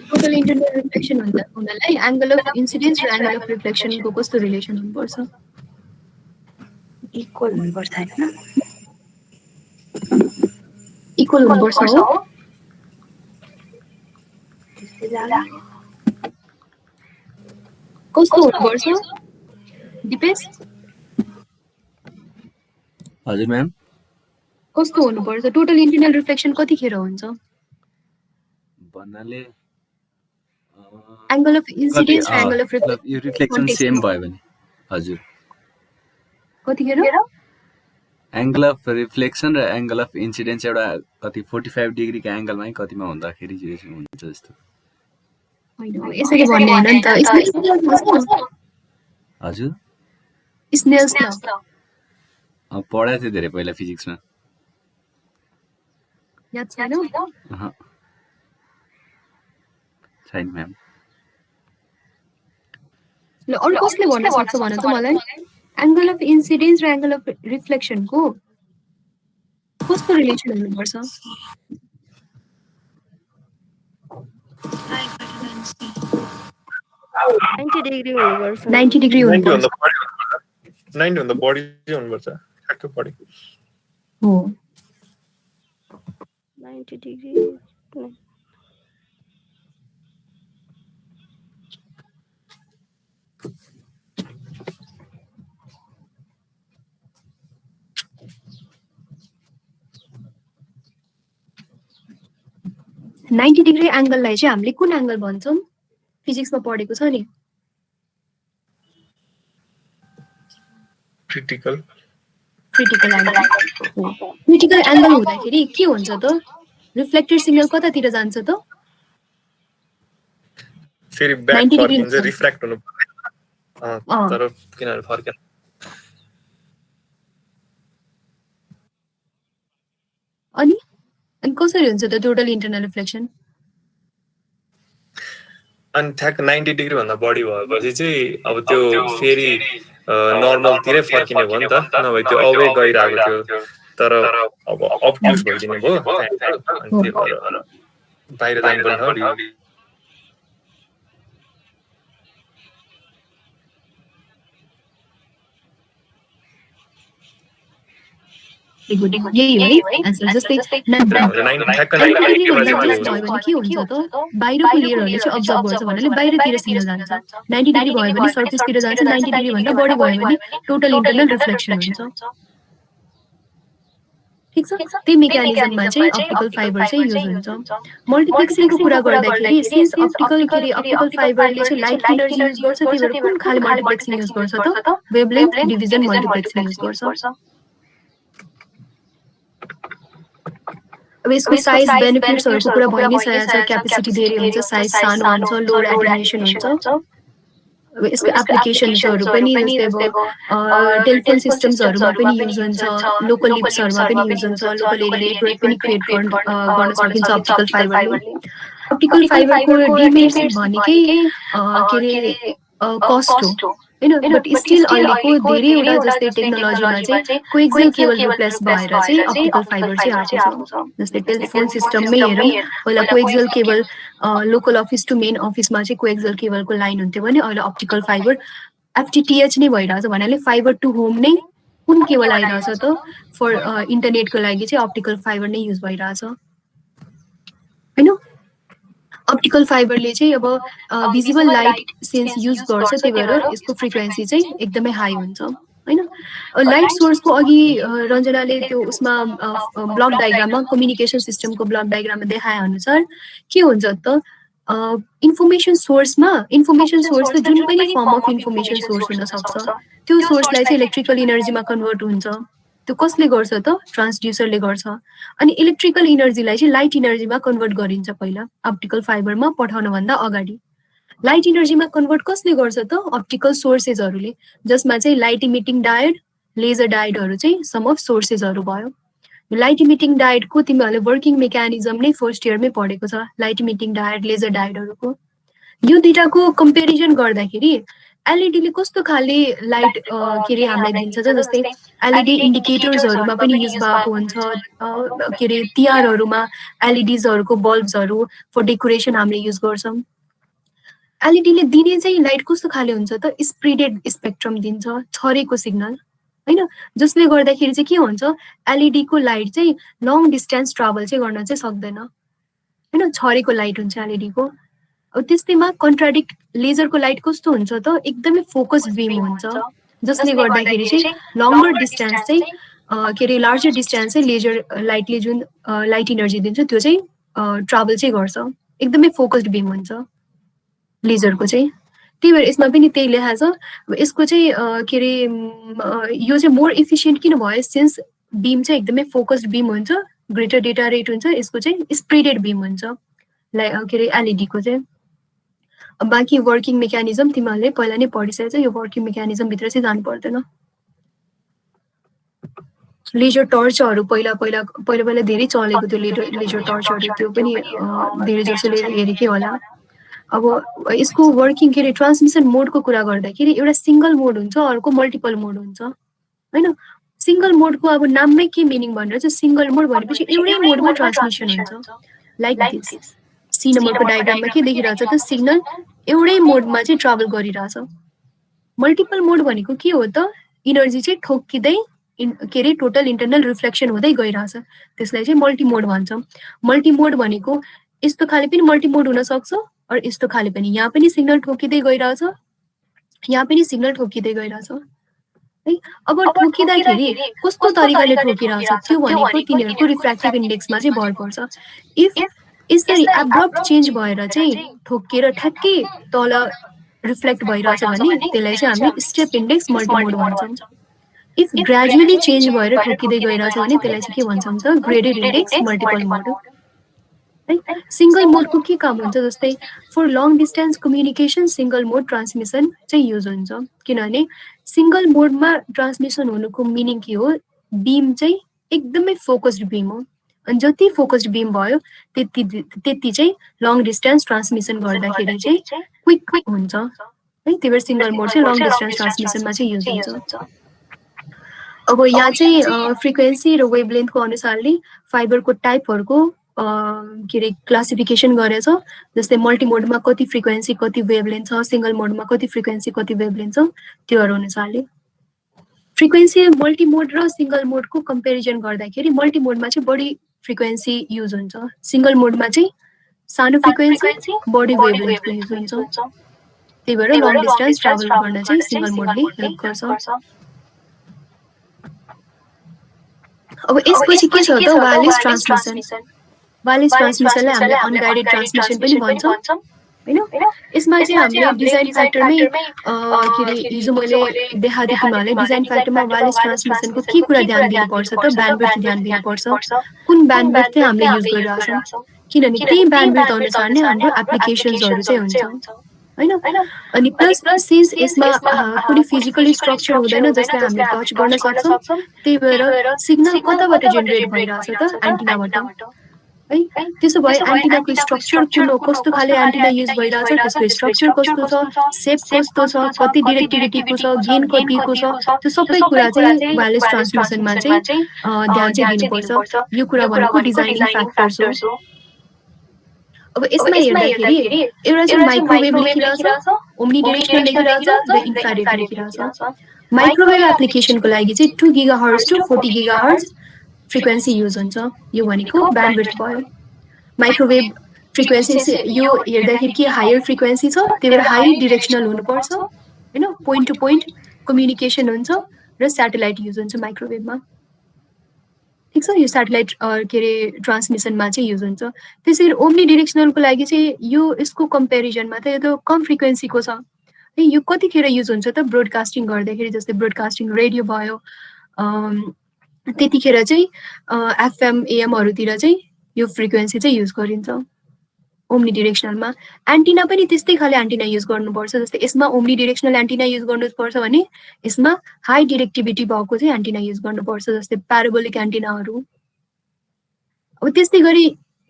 टोटल इन्टरनल रिफ्लेक्सन हुनलाई एङ्गल अफ इन्सिडेन्स र एङ्गल अफ रिफ्लेक्सनको कस्तो रिलेसन हुनुपर्छ? इक्वल हुनुपर्छ हैन? इक्वल हुनुपर्छ हो। कस्तो हुनुपर्छ दिपेश? हजुर म्याम, कस्तो हुनुपर्छ टोटल इन्टरनल रिफ्लेक्सन कतिखेर हुन्छ? भन्नाले एङ्गल अफ इन्सिडेन्स र एङ्गल अफ यो रिफ्लेक्सन सेम भयो भने हजुर कतिखेर? एङ्गल अफ रिफ्लेक्सन र एङ्गल अफ इन्सिडेन्स एउटा कति 45 डिग्रीको एङ्गलमै कतिमा हुँदाखेरि हुन्छ जस्तो हैन यसरी भन्ने हैन नि त। हजुर स्नेल्स ल पढाएको थिएँ धेरै पहिला फिजिक्समा। याद छैन? छैन म्याम। ल अरु कसले भन्न सक्छ भन त मलाई एङ्गल अफ इन्सिडेन्स र एङ्गल अफ रिफ्लेक्सनको कस्तो रिलेसन हुनुपर्छ? 90 डिग्री हुनुपर्छ। 90 डिग्री हुनुपर्छ। 90 भन्दा बढी चाहिँ हुनुपर्छ ठ्याक्क बढी हो 90 डिग्री। नाइन्टी डिग्री एङ्गललाई चाहिँ हामीले कुन एङ्गल भन्छौँ? फिजिक्समा पढेको छ नि क्रिटिकल एङ्गल। क्रिटिकल एङ्गल हुँदाखेरि के हुन्छ त रिफ्लेक्टेड सिग्नल कतातिर जान्छ त? फेरि ब्याक फर्किन्छ रिफ्र्याक्ट हुनु तर किनभने फर्केन। अनि कसरी हुन्छ त टोटल इन्टरनल रिफ्लेक्सन? अनि ठ्याक्क 90 डिग्री भन्दा बढी भएपछि चाहिँ अब त्यो फेरि नर्मलतिरै फर्किने भयो नि त, नभए त्यो अवे गइरहेको थियो तर अब अब्ट्युज भइदिने भयो अनि त्यही भएर बाहिर जानुपर्ने हो। यही है आन्सर। जस्तै 90 के हुन्छ त बाहिरको लेयरहरूले चाहिँ अब्जर्भ गर्छ भन्नाले बाहिरतिर सिग्नल जान्छ। 90 डिग्री भयो भने सर्फेसतिर जान्छ, 90 डिग्री भन्दा बढी भयो भने टोटल इन्टरनल रिफ्लेक्सन हुन्छ। ठिक छ, त्यही मेकानिजममा चाहिँ अप्टिकल फाइबर चाहिँ युज हुन्छ। मल्टिप्लेक्सिङको कुरा गर्दाखेरि सिन्स अप्टिकल फाइबरले चाहिँ लाइट इनर्जी युज गर्छ, त्यही भएर कुन खाले मल्टिप्लेक्सिङ युज गर्छ त? वेभलेन्थ डिभिजन मल्टिप्लेक्सिङ युज गर्छ। अब यसको साइज बेनिफिट्सहरूको कुरा भइ नै सकेको छ। क्यापेसिटी धेरै हुन्छ, साइज सानो हुन्छ, लोड एटेन्युएसन हुन्छ। अब यसको एप्लिकेसन्सहरू पनि जस्तै अब टेलिफोन सिस्टम्सहरूमा पनि युज हुन्छ, लोकल लिप्सहरूमा पनि युज हुन्छ, लोकल एरिया नेटवर्क पनि क्रिएट गर्न सकिन्छ अप्टिकल फाइबरले। अप्टिकल फाइबरको डिमेरिट्स भनेकै के अरे कस्ट हो होइन, बट स्टिल अहिलेको धेरैवटा जस्तै टेक्नोलोजीमा चाहिँ कोएक्सियल केबल रिप्लेस भएर चाहिँ अप्टिकल फाइबर चाहिँ आएको छ। जस्तै टेलिफोन सिस्टममै हेरौँ, पहिला coaxial cable local office to main अफिसमा चाहिँ कोएक्सियल केबलको लाइन हुन्थ्यो भने अहिले अप्टिकल फाइबर एफटिटिएच नै भइरहेछ भन्नाले फाइबर टु होम नै कुन केबल आइरहेछ त फर इन्टरनेटको लागि चाहिँ अप्टिकल फाइबर नै युज भइरहेछ होइन। अप्टिकल फाइबरले चाहिँ अब भिजिबल लाइट सेन्स युज गर्छ, त्यही भएर यसको फ्रिक्वेन्सी चाहिँ एकदमै हाई हुन्छ होइन। लाइट सोर्सको अघि रञ्जनाले त्यो उसमा ब्लक डायग्राममा कम्युनिकेसन सिस्टमको ब्लक डायग्राममा देखाए अनुसार के हुन्छ त इन्फर्मेसन सोर्स त जुन पनि फर्म अफ इन्फर्मेसन सोर्स हुनसक्छ, त्यो सोर्सलाई चाहिँ इलेक्ट्रिकल इनर्जीमा कन्भर्ट हुन्छ। त्यो कसले गर्छ त? ट्रान्सड्युसरले गर्छ। अनि इलेक्ट्रिकल इनर्जीलाई चाहिँ लाइट इनर्जीमा कन्भर्ट गरिन्छ पहिला अप्टिकल फाइबरमा पठाउनुभन्दा अगाडि। लाइट इनर्जीमा कन्भर्ट कसले गर्छ त? अप्टिकल सोर्सेसहरूले, जसमा चाहिँ लाइट इमिटिङ डायोड, लेजर डायोडहरू चाहिँ सम अफ सोर्सेसहरू भयो। लाइट इमिटिङ डायोडको तिमीहरूले वर्किङ मेकानिजम नै फर्स्ट इयरमै पढेको छ, लाइट इमिटिङ डायोड, लेजर डायोडहरूको। यो दुईटाको कम्पेरिजन गर्दाखेरि एलइडीले कस्तो खाले लाइट के अरे हामीलाई दिन्छ त? जस्तै एलइडी इन्डिकेटर्सहरूमा पनि युज भएको हुन्छ, के अरे तिहारहरूमा एलइडीजहरूको बल्ब्सहरू फर डेकोरेसन हामीले युज गर्छौँ। एलइडीले दिने चाहिँ लाइट कस्तो खाले हुन्छ त? स्प्रेडेड स्पेक्ट्रम दिन्छ, छरेको सिग्नल होइन, जसले गर्दाखेरि चाहिँ के हुन्छ एलइडीको लाइट चाहिँ लङ डिस्टेन्स ट्राभल चाहिँ गर्न चाहिँ सक्दैन होइन, छरेको लाइट हुन्छ एलइडीको। अब त्यस्तैमा कन्ट्राडिक्ट लेजरको लाइट कस्तो हुन्छ त? एकदमै फोकस बिम हुन्छ, जसले गर्दाखेरि चाहिँ लङ्गर डिस्टेन्स चाहिँ के अरे लार्जर डिस्टेन्स चाहिँ लेजर लाइटले जुन लाइट इनर्जी दिन्छ त्यो चाहिँ ट्राभल चाहिँ गर्छ, एकदमै फोकस्ड बिम हुन्छ लेजरको चाहिँ। त्यही भएर यसमा पनि त्यही लेखा छ। यसको चाहिँ के अरे यो चाहिँ मोर इफिसियन्ट किन भयो? सिन्स बिम चाहिँ एकदमै फोकस्ड बिम हुन्छ, ग्रेटर डेटा रेट हुन्छ, यसको चाहिँ स्प्रेडेड बिम हुन्छ के अरे एलइडीको चाहिँ। बाँकी वर्किङ मेकानिजम तिमीहरूले पहिला नै पढिसकेछ, यो वर्किङ मेकानिजमभित्र चाहिँ जानु पर्दैन। लेजर टर्चहरू पहिला धेरै चलेको थियो, लेजर टर्चहरू त्यो पनि धेरै जसोले हेरेकै होला। अब यसको वर्किङ के अरे ट्रान्समिसन मोडको कुरा गर्दाखेरि एउटा सिङ्गल मोड हुन्छ, अर्को मल्टिपल मोड हुन्छ होइन। सिङ्गल मोडको अब नाममै के मिनिङ भनेर चाहिँ सिङ्गल मोड भनेपछि एउटै मोडमा ट्रान्समिसन हुन्छ, लाइक दिस। सी नम्बरको डायग्राममा के देखिरहेछ त? सिग्नल एउटै मोडमा चाहिँ ट्राभल गरिरहेछ। मल्टिपल मोड भनेको के हो त? इनर्जी चाहिँ ठोक्किँदै के अरे टोटल इन्टरनल रिफ्लेक्सन हुँदै गइरहेछ, त्यसलाई चाहिँ मल्टिमोड भन्छौँ। मल्टिमोड भनेको यस्तो खाले पनि मल्टिमोड हुनसक्छ, अरू यस्तो खाले पनि, यहाँ पनि सिग्नल ठोकिँदै गइरहेछ, यहाँ पनि सिग्नल ठोकिँदै गइरहेछ है। अब ठोकिँदाखेरि कस्तो तरिकाले ठोकिरहेछ त्यो भनेको तिनीहरूको रिफ्र्याक्टिभ इन्डेक्समा चाहिँ भर पर्छ। इफ यसरी एब्रप्ट चेन्ज भएर चाहिँ ठोकिएर ठ्याक्कै तल रिफ्लेक्ट भइरहेछ भने त्यसलाई चाहिँ हामी स्टेप इन्डेक्स मल्टिमोड भन्छौँ। इफ ग्रेजुअली चेन्ज भएर ठोकिँदै गइरहेछ भने त्यसलाई चाहिँ के भन्छौँ त? ग्रेडेड इन्डेक्स मल्टिपल मोड है। सिङ्गल मोडको के काम हुन्छ? जस्तै for long distance communication single mode transmission चाहिँ युज हुन्छ, किनभने सिङ्गल मोडमा ट्रान्समिसन हुनुको मिनिङ के हो? बिम चाहिँ एकदमै फोकस्ड बिम हो, अनि जति फोकस्ड बिम भयो त्यति चाहिँ लङ डिस्टेन्स ट्रान्समिसन गर्दाखेरि चाहिँ क्विक हुन्छ है। त्यही भएर सिङ्गल मोड चाहिँ लङ डिस्टेन्स ट्रान्समिसनमा चाहिँ युज हुन्छ। अब यहाँ चाहिँ फ्रिक्वेन्सी र वेभलेन्थको अनुसारले फाइबरको टाइपहरूको के अरे क्लासिफिकेसन गरेछ। जस्तै मल्टिमोडमा कति फ्रिक्वेन्सी कति वेभलेन्थ छ, सिङ्गल मोडमा कति फ्रिक्वेन्सी कति वेभलेन्थ छ, त्योहरू अनुसारले फ्रिक्वेन्सी मल्टिमोड र सिङ्गल मोडको कम्पेरिजन गर्दाखेरि मल्टिमोडमा चाहिँ बढी फ्रिक्वेन्सी युज हुन्छ, सिङ्गल मोडमा चाहिँ सानो फ्रिक्वेन्सी बढी वेभलेन्थको युज हुन्छ। त्यही भएर लङ डिस्टेन्स ट्राभल गर्न चाहिँ सिङ्गल मोडले हेल्प गर्छ। अब यसपछि के छ त वायरलेस ट्रान्समिसन। वायरलेस ट्रान्समिसनलाई हामीले अनगाइडेड ट्रान्समिसन पनि भन्छौँ हैन। यसमा चाहिँ हामीले डिजाइन फ्याक्टरमै के रे हिजो मैले देखाएको थिएँ तिमीहरूलाई डिजाइन फ्याक्टरमा वायरलेस ट्रान्समिसनको के कुरा ध्यान दिनुपर्छ त ब्यान्डविड्थ ध्यान दिनुपर्छ। कुन ब्यान्डविड्थ चाहिँ हामीले युज गरिरहेछौँ किनभने त्यही ब्यान्डविड्थ अनुसार नै हाम्रो एप्लिकेसन्सहरू चाहिँ हुन्छ हैन। अनि प्लस सिन्स यसमा कुनै फिजिकली स्ट्रक्चर हुँदैन जसलाई हामीले टच गर्न सक्छौँ त्यही भएर सिग्नल कताबाट जेनेरेट भइरहेछ त एन्टिनाबाट है। त्यसो भए एन्टिनाको स्ट्रक्चर कुन हो कस्तो खाले एन्टिना युज भइरहेछ त्यसको स्ट्रक्चर कस्तो छ सेप कस्तो छ कति डिरेक्टिभिटीको छ गेन कतिको छ त्यो सबै कुरा चाहिँ वायरलेस ट्रान्समिसनमा चाहिँ ध्यान चाहिँ दिनुपर्छ। यो कुरा भनेको डिजाइनिङ फ्याक्टर्स हो। अब यसमा हेर्दाखेरि एउटा चाहिँ माइक्रोवेभ लेखिरहेछ ओम्नी डिरेक्सनल लेखिरहेछ र इन्फ्रारेड लेखिरहेछ। माइक्रोवेभ एप्लिकेसनको लागि चाहिँ 2 GHz to 40 GHz frequency use हुन्छ। यो भनेको ब्यान्डविड्थ भयो। माइक्रोवेभ फ्रिक्वेन्सी यो हेर्दाखेरि के हायर फ्रिक्वेन्सी छ त्यही भएर हाई डिरेक्सनल हुनुपर्छ हैन। पोइन्ट टु पोइन्ट कम्युनिकेसन हुन्छ र स्याटेलाइट युज हुन्छ माइक्रोवेभमा ठिक छ। यो स्याटेलाइट के अरे ट्रान्समिसनमा चाहिँ युज हुन्छ। त्यसैगरी ओम्नी डिरेक्सनलको लागि चाहिँ यो यसको कम्पेरिजनमा त यो त कम फ्रिक्वेन्सीको छ है। यो कतिखेर युज हुन्छ त ब्रोडकास्टिङ गर्दाखेरि जस्तै ब्रोडकास्टिङ रेडियो भयो त्यतिखेर चाहिँ FM AM चाहिँ यो फ्रिक्वेन्सी चाहिँ युज गरिन्छ ओम्नी डिरेक्सनलमा। एन्टिना पनि त्यस्तै खाले एन्टिना युज गर्नुपर्छ जस्तै यसमा ओम्नी डिरेक्सनल एन्टिना युज गर्नुपर्छ भने यसमा हाई डिरेक्टिभिटी भएको चाहिँ एन्टिना युज गर्नुपर्छ जस्तै प्याराबोलिक एन्टिनाहरू। अब त्यस्तै गरी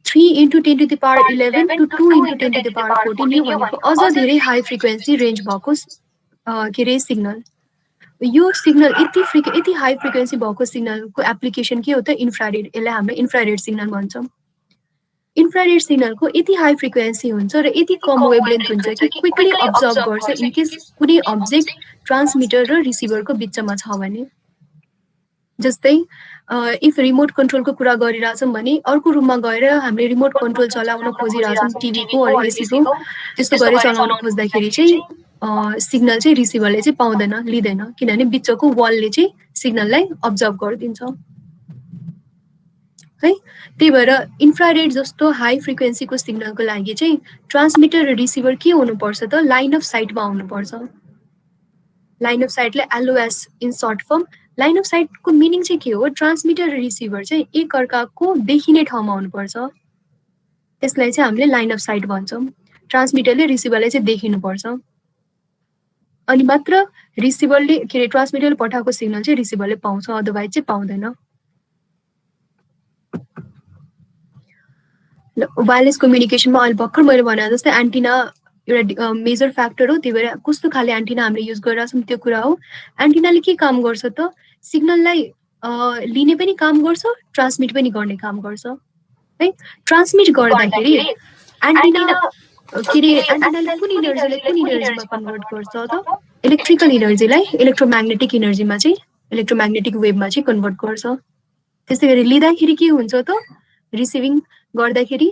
3 × 10⁻11 to 2 × 10⁻14 यो भनेको अझ धेरै हाई फ्रिक्वेन्सी रेन्ज भएको के अरे सिग्नल। यो सिग्नल यति हाई फ्रिक्वेन्सी भएको सिग्नलको एप्लिकेसन के हो त इन्फ्रारेड। यसलाई हामीले इन्फ्रारेड सिग्नल भन्छौँ। इन्फ्रारेड सिग्नलको यति हाई फ्रिक्वेन्सी हुन्छ र यति कम वेभलेन्थ हुन्छ कि क्विकली अब्जर्भ गर्छ इन केस कुनै अब्जेक्ट ट्रान्समिटर र रिसिभरको बिचमा छ भने। जस्तै इफ रिमोट कन्ट्रोलको कुरा गरिरहेछौँ भने अर्को रुममा गएर हामीले रिमोट कन्ट्रोल चलाउन खोजिरहेछौँ टिभीको अथवा एसीको त्यस्तो गरेर चलाउन खोज्दाखेरि चाहिँ सिग्नल चाहिँ रिसिभरले चाहिँ पाउँदैन लिँदैन किनभने बिचको वालले चाहिँ सिग्नललाई अब्जर्भ गरिदिन्छ है। त्यही भएर इन्फ्रारेड जस्तो हाई फ्रिक्वेन्सीको सिग्नलको लागि चाहिँ ट्रान्समिटर र रिसिभर के हुनुपर्छ त लाइन अफ साइटमा आउनुपर्छ। लाइन अफ साइटले LOS in short form. Line of साइटको मिनिङ चाहिँ के हो ट्रान्समिटर र रिसिभर चाहिँ एक अर्काको देखिने ठाउँमा हुनुपर्छ त्यसलाई चाहिँ हामीले लाइन अफ साइट भन्छौँ। ट्रान्समिटरले रिसिभरलाई चाहिँ देखिनुपर्छ अनि मात्र रिसिभरले के अरे ट्रान्समिटरले पठाएको सिग्नल चाहिँ रिसिभरले पाउँछ अदरवाइज चाहिँ पाउँदैन। वायरलेस कम्युनिकेसनमा अहिले भर्खर मैले भने जस्तै एन्टिना एउटा मेजर फ्याक्टर हो त्यही भएर कस्तो खाले एन्टिना हामीले युज गरिरहेछौँ त्यो कुरा हो। एन्टिनाले के काम गर्छ त सिग्नललाई लिने पनि काम गर्छ ट्रान्समिट पनि गर्ने काम गर्छ है। ट्रान्समिट गर्दाखेरि एन्टिना के अरे एन्टिनाले कुन इनर्जीमा कन्भर्ट गर्छ त इलेक्ट्रिकल इनर्जीलाई इलेक्ट्रोम्याग्नेटिक इनर्जीमा चाहिँ इलेक्ट्रोम्याग्नेटिक वेभमा चाहिँ कन्भर्ट गर्छ। त्यस्तै गरी लिँदाखेरि के हुन्छ त रिसिभिङ गर्दाखेरि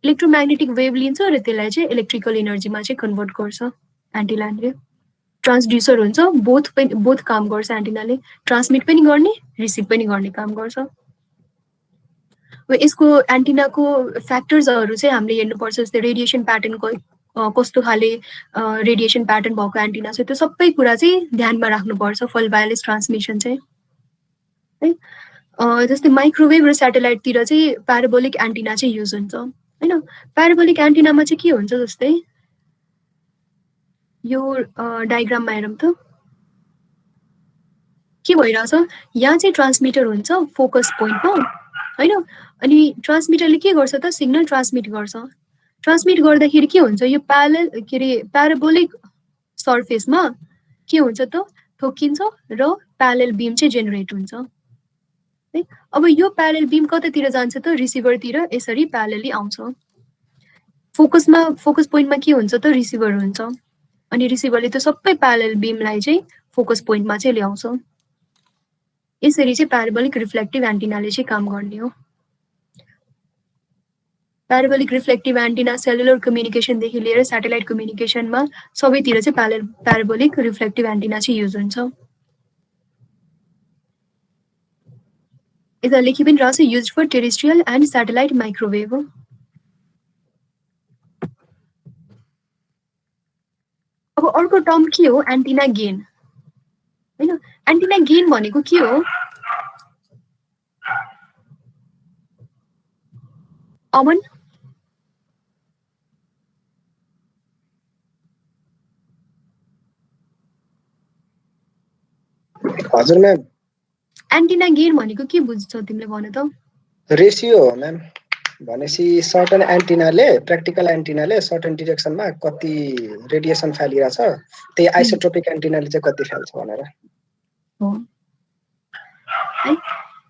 इलेक्ट्रोम्याग्नेटिक वेभ लिन्छ र त्यसलाई चाहिँ इलेक्ट्रिकल इनर्जीमा चाहिँ कन्भर्ट गर्छ एन्टिनाले। ट्रान्सड्युसर हुन्छ बोथ काम गर्छ एन्टिनाले ट्रान्समिट पनि गर्ने रिसिभ पनि गर्ने काम गर्छ। यसको एन्टिनाको फ्याक्टर्सहरू चाहिँ हामीले हेर्नुपर्छ जस्तै रेडिएसन प्याटर्नको कस्तो खाले रेडिएसन प्याटर्न भएको एन्टिना छ त्यो सबै कुरा चाहिँ ध्यानमा राख्नुपर्छ फर वायरलेस ट्रान्समिसन चाहिँ है। जस्तै माइक्रोवेभ र स्याटेलाइटतिर चाहिँ प्याराबोलिक एन्टिना चाहिँ युज हुन्छ हैन। प्याराबोलिक एन्टिनामा चाहिँ के हुन्छ जस्तै यो डायग्राममा हेरौँ त के भइरहेछ यहाँ चाहिँ ट्रान्समिटर हुन्छ फोकस पोइन्टमा हैन। अनि ट्रान्समिटरले के गर्छ त सिग्नल ट्रान्समिट गर्छ। ट्रान्समिट गर्दाखेरि के हुन्छ यो प्याराबोलिक सर्फेसमा के हुन्छ त ठोकिन्छ र प्यारेलल बीम चाहिँ जेनेरेट हुन्छ है। अब यो प्यारेलल बीम कतातिर जान्छ त रिसिभरतिर यसरी प्यारेलली आउँछ। फोकस पोइन्टमा के हुन्छ त रिसिभर हुन्छ अनि रिसिभरले त सबै प्यारेलल बीमलाई चाहिँ फोकस पोइन्टमा चाहिँ ल्याउँछ। यसरी चाहिँ प्याराबोलिक रिफ्लेक्टिभ एन्टिनाले चाहिँ काम गर्ने हो। प्याराबोलिक रिफ्लेक्टिभ एन्टिना सेलुलर कम्युनिकेसनदेखि लिएर स्याटेलाइट कम्युनिकेसनमा सबैतिर चाहिँ प्याराबोलिक रिफ्लेक्टिभ एन्टिना चाहिँ युज हुन्छ। यता लेखि पनि रहेछ use for terrestrial and satellite microwave हो। अब अर्को टर्म के हो एन्टिना गेन हैन। एन्टिना गेन भनेको के हो? अमन हजुर म्याम, एन्टिना गेन भनेको के बुझ्छौ तिमीले भन त? रेसियो हो म्याम। भनेपछि सर्टन एन्टिनाले प्र्याक्टिकल एन्टिनाले सर्टन डिरेक्सनमा कति रेडिएसन फालिरहेछ, त्यही आइसोट्रोपिक एन्टिनाले चाहिँ कति फाल्छ भनेर। हो है,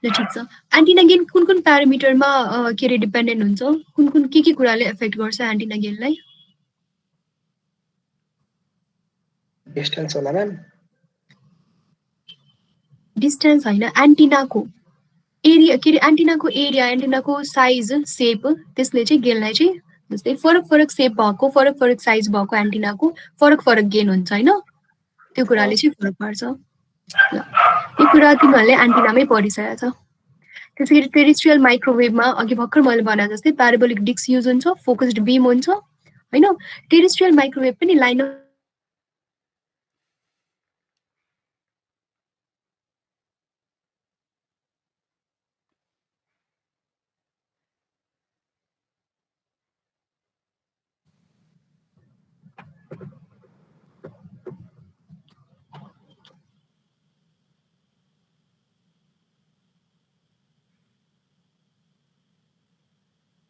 ल ठिक छ। एन्टिना गेन कुन कुन प्यारामिटरमा के रे डिपेन्डेन्ट हुन्छ? कुन कुन के कुराले एफेक्ट गर्छ एन्टिना गेनलाई? डिस्टेन्स होला म्याम। डिस्टेन्स होइन, एन्टिनाको एरिया, के रे एन्टिनाको एरिया, एन्टिनाको साइज, सेप, त्यसले चाहिँ गेनलाई चाहिँ जस्तै फरक फरक सेप भएको, फरक फरक साइज भएको एन्टिनाको फरक फरक गेन हुन्छ हैन? त्यो कुराले चाहिँ फरक पार्छ। ल यो कुरा तिमीहरूले एन्टिनामै पढिसकेको छ। त्यसैगरी टेरेस्ट्रियल माइक्रोवेभमा अघि भर्खर मैले भने जस्तै प्याराबोलिक डिस्क युज हुन्छ, फोकस्ड बिम हुन्छ हैन? टेरेस्ट्रियल माइक्रोवेभ पनि लाइन अफ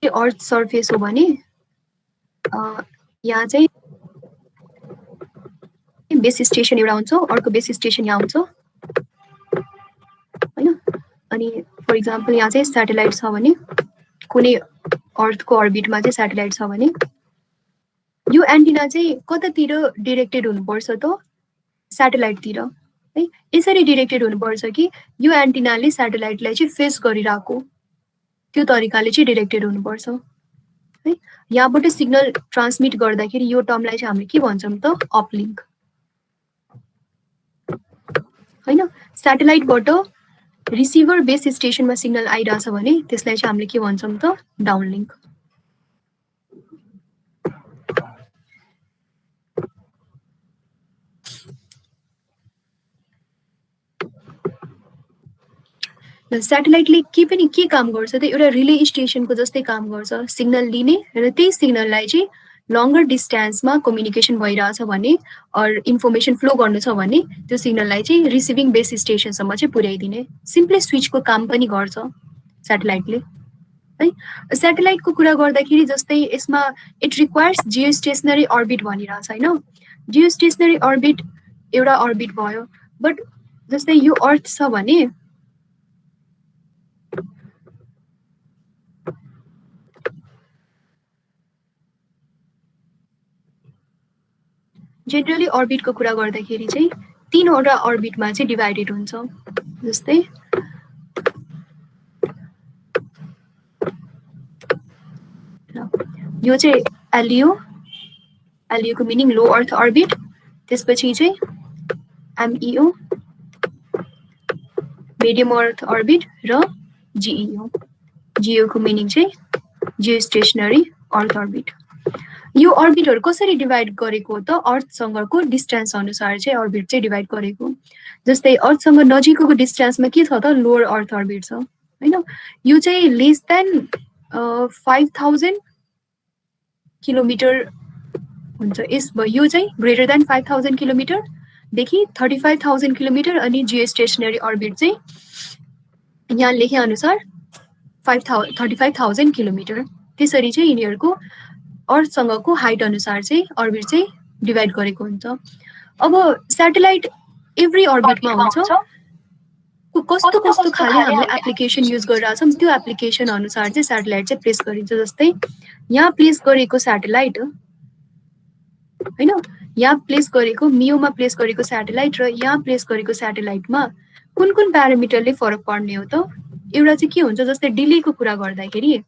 अर्थ सर्फेस हो भने यहाँ चाहिँ बेस स्टेसन एउटा हुन्छ, अर्को बेस स्टेसन यहाँ हुन्छ हैन? अनि फर इक्जाम्पल यहाँ चाहिँ स्याटेलाइट छ भने, कुनै अर्थको अर्बिटमा चाहिँ स्याटेलाइट छ भने यो एन्टिना चाहिँ कतातिर डिरेक्टेड हुनुपर्छ त? स्याटेलाइटतिर है। यसरी डिरेक्टेड हुनुपर्छ कि यो एन्टिनाले स्याटेलाइटलाई चाहिँ फेस गरिरहेको त्यो तरिकाले चाहिँ डिरेक्टेड हुनुपर्छ है। यहाँबाट सिग्नल ट्रान्समिट गर्दाखेरि यो टर्मलाई चाहिँ हामीले के भन्छौँ त? अपलिङ्क हैन? स्याटेलाइटबाट रिसिभर बेस स्टेसनमा सिग्नल आइरहेछ भने त्यसलाई चाहिँ हामीले के भन्छौँ त? डाउनलिङ्क। स्याटेलाइटले के काम गर्छ त? एउटा रिले स्टेसनको जस्तै काम गर्छ, सिग्नल लिने र त्यही सिग्नललाई चाहिँ लङ्गर डिस्टेन्समा कम्युनिकेसन भइरहेछ भने अर इन्फर्मेसन फ्लो गर्नु छ भने त्यो सिग्नललाई चाहिँ रिसिभिङ बेस स्टेसनसम्म चाहिँ पुर्याइदिने सिम्पली स्विचको काम पनि गर्छ स्याटेलाइटले है। स्याटेलाइटको कुरा गर्दाखेरि जस्तै यसमा it requires geostationary orbit भनिरहेछ हैन? जियो स्टेसनरी अर्बिट एउटा अर्बिट भयो, बट जस्तै यो अर्थ छ भने जेनरली अर्बिटको कुरा गर्दाखेरि चाहिँ तीनवटा अर्बिटमा चाहिँ डिभाइडेड हुन्छ। जस्तै यो चाहिँ एलईओ, एलईओको मिनिङ लो अर्थ अर्बिट, त्यसपछि चाहिँ एमईओ मिडियम अर्थ अर्बिट र जीईओ, जीईओको मिनिङ चाहिँ जियो स्टेसनरी अर्थ अर्बिट। यो अर्बिटहरु कसरी डिभाइड गरेको त? अर्थसँगको डिस्टेन्स अनुसार चाहिँ अर्बिट चाहिँ डिभाइड गरेको। जस्तै अर्थसँग नजिकको डिस्टेन्समा के छ त? लोअर अर्थ अर्बिट छ हैन? यो चाहिँ लेस देन 5000 किलोमिटर हुन्छ। यो चाहिँ ग्रेटर देन 5000 किलोमिटर देखि 35000 किलोमिटर, अनि जियो स्टेसनरी अर्बिट चाहिँ यहाँ लेखे अनुसार 35,000 किलोमिटर। त्यसरी चाहिँ यिनीहरुको अर्थसँगको हाइट अनुसार चाहिँ अर्बिट चाहिँ डिभाइड गरेको हुन्छ। अब स्याटेलाइट एभ्री अर्बिटमा हुन्छ। कस्तो कस्तो खाले हामीले एप्लिकेसन युज गरिरहेछौँ त्यो एप्लिकेसन अनुसार चाहिँ स्याटेलाइट चाहिँ प्लेस गरिन्छ। जस्तै यहाँ प्लेस गरेको स्याटेलाइट हैन, यहाँ प्लेस गरेको मियोमा प्लेस गरेको स्याटेलाइट र यहाँ प्लेस गरेको स्याटेलाइटमा कुन कुन प्यारामिटरले फरक पर्ने हो त? एउटा चाहिँ के हुन्छ, जस्तै डिलेको कुरा गर्दाखेरि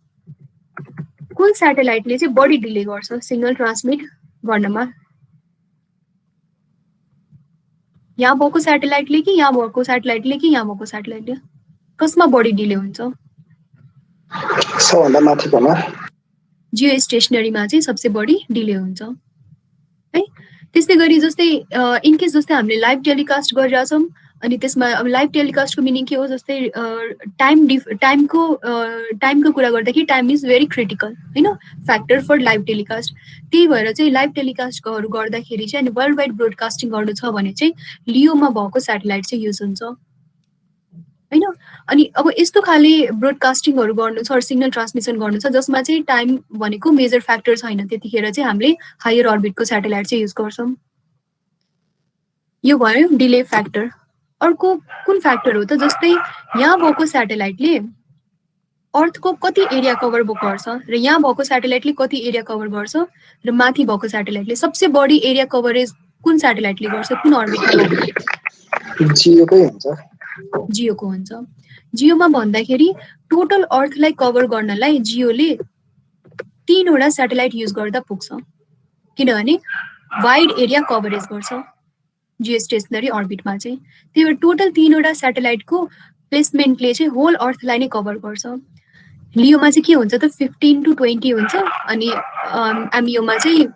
कुन स्याटेलाइटले चाहिँ बढी डिले गर्छ सिग्नल ट्रान्समिट गर्नमा? यहाँ भएको स्याटेलाइटले कि यहाँ भएको स्याटेलाइटले कि यहाँ भएको स्याटेलाइटले? कसमा बढी डिले हुन्छ? सबभन्दा माथिकोमा जियो स्टेसनरीमा चाहिँ सबसे बढी डिले हुन्छ है। त्यस्तै गरी जस्तै इनकेस जस्तै हामीले लाइभ टेलिकास्ट गरिरहेछौँ अनि त्यसमा अब लाइभ टेलिकास्टको मिनिङ के हो, जस्तै टाइमको कुरा गर्दाखेरि टाइम इज भेरी क्रिटिकल होइन, फ्याक्टर फर लाइभ टेलिकास्ट। त्यही भएर चाहिँ लाइभ टेलिकास्टहरू गर्दाखेरि चाहिँ अनि वर्ल्ड वाइड ब्रोडकास्टिङ गर्नु छ भने चाहिँ लियोमा भएको सेटेलाइट चाहिँ युज हुन्छ होइन। अनि अब यस्तो खाले ब्रोडकास्टिङहरू गर्नु छ, सिग्नल ट्रान्समिसन गर्नु छ जसमा चाहिँ टाइम भनेको मेजर फ्याक्टर छैन, त्यतिखेर चाहिँ हामीले हायर अर्बिटको सेटेलाइट चाहिँ युज गर्छौँ। यो भयो डिले फ्याक्टर। अर्को कुन फ्याक्टर हो त, जस्तै यहाँ भएको सेटेलाइटले अर्थको कति एरिया कभर गर्छ र यहाँ भएको सेटेलाइटले कति एरिया कभर गर्छ र माथि भएको सेटेलाइटले सबसे बढी एरिया कभरेज कुन सेटेलाइटले गर्छ, कुन अर्बिटमा? जियोकै हुन्छ। जियोको हुन्छ। जियोमा भन्दाखेरि टोटल अर्थलाई कभर गर्नलाई जियोले 3वटा सेटेलाइट युज गर्दा पुग्छ, किनभने वाइड एरिया कभरेज गर्छ जियो स्टेसनरी अर्बिटमा चाहिँ। त्यही भएर टोटल 3वटा सेटेलाइटको प्लेसमेन्टले चाहिँ होल अर्थलाई नै कभर गर्छ। लियोमा चाहिँ के हुन्छ त 15 to 20 हुन्छ अनि एमइओमा चाहिँ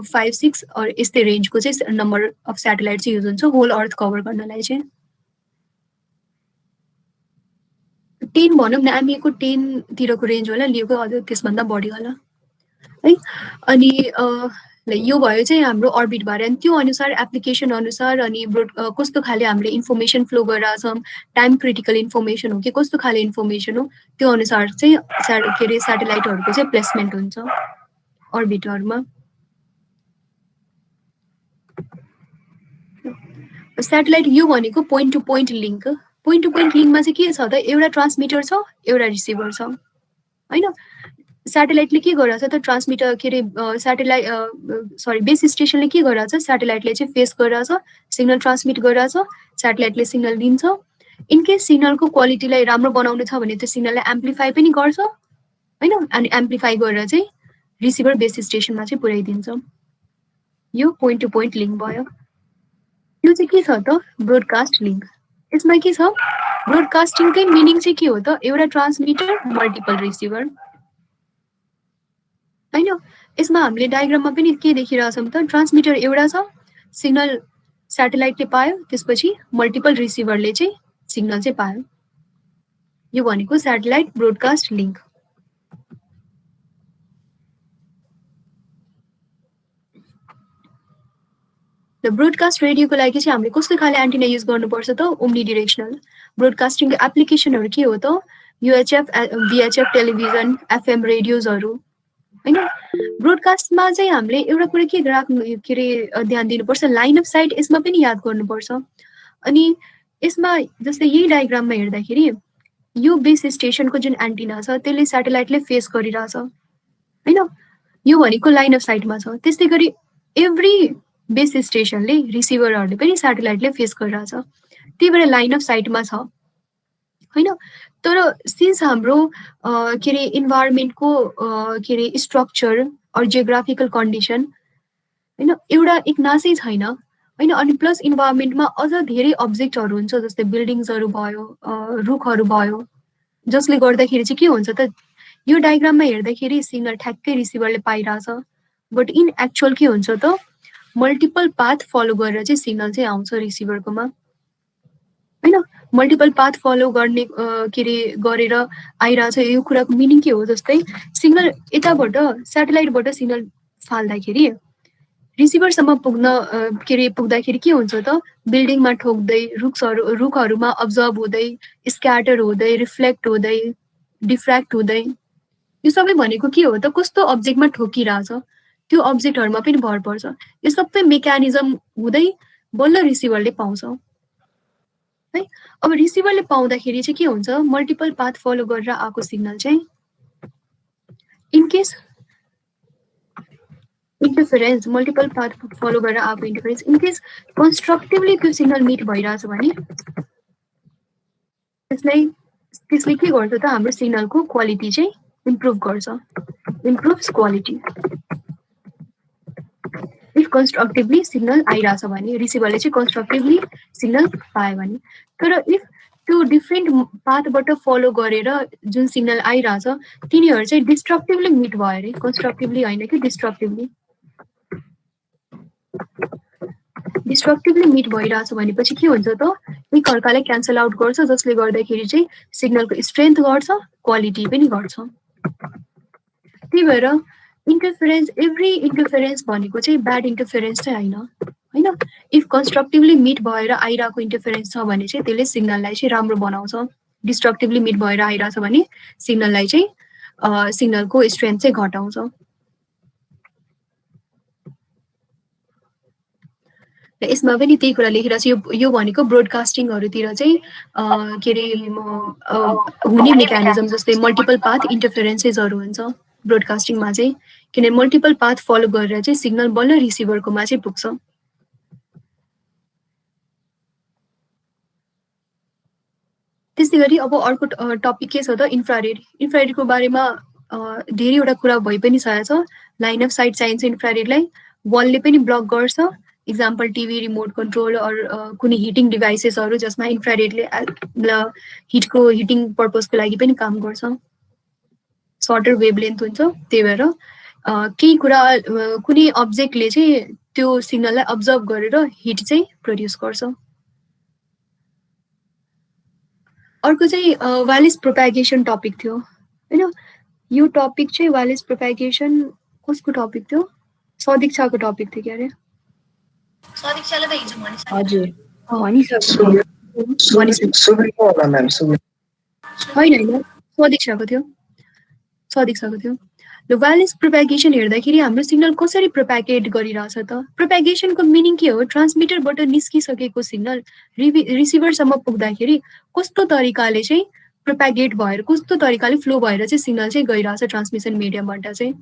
5-6 यस्तै रेन्जको चाहिँ नम्बर अफ सेटेलाइट चाहिँ युज हुन्छ होल अर्थ कभर गर्नलाई चाहिँ। 10 भनौँ न, एमइएको 10 तिरको रेन्ज होला, लियोको अझ त्यसभन्दा बढी होला है। अनि यो भयो चाहिँ हाम्रो अर्बिट बारे। अनि त्यो अनुसार एप्लिकेसन अनुसार अनि कस्तो खाले हामीले इन्फर्मेसन फ्लो गरिरहेछौँ, टाइम क्रिटिकल इन्फर्मेसन हो कि कस्तो खाले इन्फर्मेसन हो, त्यो अनुसार चाहिँ के अरे सेटेलाइटहरूको चाहिँ प्लेसमेन्ट हुन्छ अर्बिटहरूमा। सेटेलाइट यो भनेको point to point link. Point to point लिङ्कमा चाहिँ के छ त, एउटा ट्रान्समिटर छ एउटा रिसिभर छ होइन। सेटेलाइटले के गरिरहेछ त, ट्रान्समिटर के अरे बेस स्टेसनले के गरिरहेछ, सेटेलाइटले चाहिँ फेस गरिरहेछ, सिग्नल ट्रान्समिट गरिरहेछ, सेटेलाइटले सिग्नल दिन्छ। इनकेस सिग्नलको क्वालिटीलाई राम्रो बनाउनु छ भने त्यो सिग्नललाई एम्प्लिफाई पनि गर्छ होइन, अनि एम्प्लिफाई गरेर चाहिँ रिसिभर बेस स्टेसनमा चाहिँ पुर्याइदिन्छ। यो पोइन्ट टु पोइन्ट लिङ्क भयो। यो चाहिँ के छ त, ब्रोडकास्ट लिङ्क। यसमा के छ, ब्रोडकास्टिङकै मिनिङ चाहिँ के हो त, एउटा ट्रान्समिटर मल्टिपल रिसिभर होइन। यसमा हामीले डायग्राममा पनि के देखिरहेछौँ त, ट्रान्समिटर एउटा छ, सिग्नल सेटेलाइटले पायो, त्यसपछि मल्टिपल रिसिभरले चाहिँ सिग्नल चाहिँ पायो। यो भनेको सेटेलाइट ब्रोडकास्ट लिङ्क। र ब्रोडकास्ट रेडियोको लागि चाहिँ हामीले कस्तो खाले एन्टिना युज गर्नुपर्छ त, ओम्नी डिरेक्सनल। ब्रोडकास्टिङको एप्लिकेसनहरू के हो त, युएचएफ, भिएचएफ टेलिभिजन, एफएम रेडियोजहरू होइन। ब्रोडकास्टमा चाहिँ हामीले एउटा कुरा के राख्नु के अरे ध्यान दिनुपर्छ, लाइन अफ साइट यसमा पनि याद गर्नुपर्छ। अनि यसमा जस्तै यही डायग्राममा हेर्दाखेरि यो बेस स्टेसनको जुन एन्टिना छ त्यसले सेटेलाइटले फेस गरिरहेछ होइन, यो भनेको लाइन अफ साइटमा छ। त्यस्तै गरी एभ्री बेस स्टेसनले रिसिभरहरूले पनि सेटेलाइटले फेस गरिरहेछ, त्यही भएर लाइन अफ साइटमा छ होइन। तर सिन्स हाम्रो के अरे इन्भाइरोमेन्टको के अरे स्ट्रक्चर अर जियोग्राफिकल कन्डिसन होइन एउटा एक नासै छैन होइन, अनि प्लस इन्भाइरोमेन्टमा अझ धेरै अब्जेक्टहरू हुन्छ, जस्तै बिल्डिङ्सहरू भयो, रुखहरू भयो, जसले गर्दाखेरि चाहिँ के हुन्छ त, यो डायग्राममा हेर्दाखेरि सिग्नल ठ्याक्कै रिसिभरले पाइरहेछ, बट इन एक्चुअल के हुन्छ त, मल्टिपल पाथ फलो गरेर चाहिँ सिग्नल चाहिँ आउँछ रिसिभरकोमा होइन। मल्टिपल पाथ फलो गर्ने के अरे गरेर आइरहेछ। यो कुराको मिनिङ के हो, जस्तै सिग्नल यताबाट सेटेलाइटबाट सिग्नल फाल्दाखेरि रिसिभरसम्म के अरे पुग्दाखेरि के हुन्छ त, बिल्डिङमा ठोक्दै, रुखहरूमा अब्जर्भ हुँदै, स्क्याटर हुँदै, रिफ्लेक्ट हुँदै, डिफ्र्याक्ट हुँदै, यो सबै भनेको के हो त, कस्तो अब्जेक्टमा ठोकिरहेछ त्यो अब्जेक्टहरूमा पनि भर पर्छ। यो सबै मेकानिजम हुँदै बल्ल रिसिभरले पाउँछ है। अब रिसिभरले पाउँदाखेरि चाहिँ के हुन्छ, मल्टिपल पाथ फलो गरेर आएको सिग्नल चाहिँ in case interference, multiple path follow गरेर आएको इन्टरफेरेन्स इनकेस कन्स्ट्रक्टिभली त्यो सिग्नल मिट भइरहेछ भने त्यसले के गर्छ त, हाम्रो सिग्नलको क्वालिटी चाहिँ इम्प्रुभ गर्छ, इम्प्रुभ्स क्वालिटी। इफ कन्स्ट्रक्टिभली सिग्नल आइरहेछ भने रिसिभरले चाहिँ कन्स्ट्रक्टिभली सिग्नल पायो भने। तर इफ त्यो डिफ्रेन्ट पाथबाट फलो गरेर जुन सिग्नल आइरहेछ तिनीहरू चाहिँ डिस्ट्रक्टिभली मिट भयो अरे, कन्स्ट्रक्टिभली होइन कि डिस्ट्रक्टिभली। डिस्ट्रक्टिभली मिट भइरहेछ भनेपछि के हुन्छ त, एकअर्कालाई क्यान्सल आउट गर्छ, जसले गर्दाखेरि चाहिँ सिग्नलको स्ट्रेन्थ घट्छ, क्वालिटी पनि घट्छ। त्यही भएर इन्टरफेरेन्स, एभ्री इन्टरफेरेन्स भनेको चाहिँ ब्याड इन्टरफेरेन्स चाहिँ होइन। इफ कन्स्ट्रक्टिभली मिट भएर आइरहेको इन्टरफेरेन्स छ भने चाहिँ त्यसले सिग्नललाई चाहिँ राम्रो बनाउँछ। डिस्ट्रक्टिभली मिट भएर आइरहेछ भने सिग्नललाई चाहिँ सिग्नलको स्ट्रेन्थ चाहिँ घटाउँछ। यसमा पनि त्यही कुरा लेखेर छ। यो भनेको ब्रोडकास्टिङहरूतिर चाहिँ के अरे हुने मेकानिजम, जस्तै मल्टिपल पाथ इन्टरफेरेन्सेसहरू हुन्छ ब्रोडकास्टिङमा चाहिँ, किनभने मल्टिपल पाथ फलो गरेर चाहिँ सिग्नल बल्ल रिसिभरकोमा चाहिँ पुग्छ। त्यस्तै गरी अब अर्को टपिक के छ त, इन्फ्रारेड। इन्फ्रारेडको बारेमा धेरैवटा कुरा भइ पनि सकेको छ। लाइन अफ साइट चाहिन्छ इन्फ्रारेडलाई, वालले पनि ब्लक गर्छ। Example TV remote control or कुनै हिटिङ डिभाइसेसहरू जसमा इन्फ्रारेडले हिटिङ पर्पजको लागि पनि काम गर्छ। सर्टर वेभलेन्थ हुन्छ, त्यही भएर केही कुरा कुनै अब्जेक्टले चाहिँ त्यो सिग्नललाई अब्जर्भ गरेर हिट चाहिँ प्रड्युस गर्छ। अर्को चाहिँ वायरलेस प्रोपागेसन टपिक थियो होइन। यो टपिक चाहिँ वायरलेस प्रोपागेसन कसको टपिक थियो? सदीक्षाको टपिक थियो क्या अरे। सदीक्षाले त हिजो भनिसक्यो। हजुर भनिसक्यो। होइन सदीक्षाको थियो, सदीक्षाको थियो। ल वायरलेस प्रोपागेसन हेर्दाखेरि हाम्रो सिग्नल कसरी प्रोपागेट गरिरहेछ त? प्रोपागेसनको मिनिङ के हो? ट्रान्समिटरबाट निस्किसकेको सिग्नल रिसिभरसम्म पुग्दाखेरि कस्तो तरिकाले चाहिँ प्रोपागेट भएर, कस्तो तरिकाले फ्लो भएर चाहिँ सिग्नल चाहिँ गइरहेछ ट्रान्समिसन मिडियमबाट चाहिँ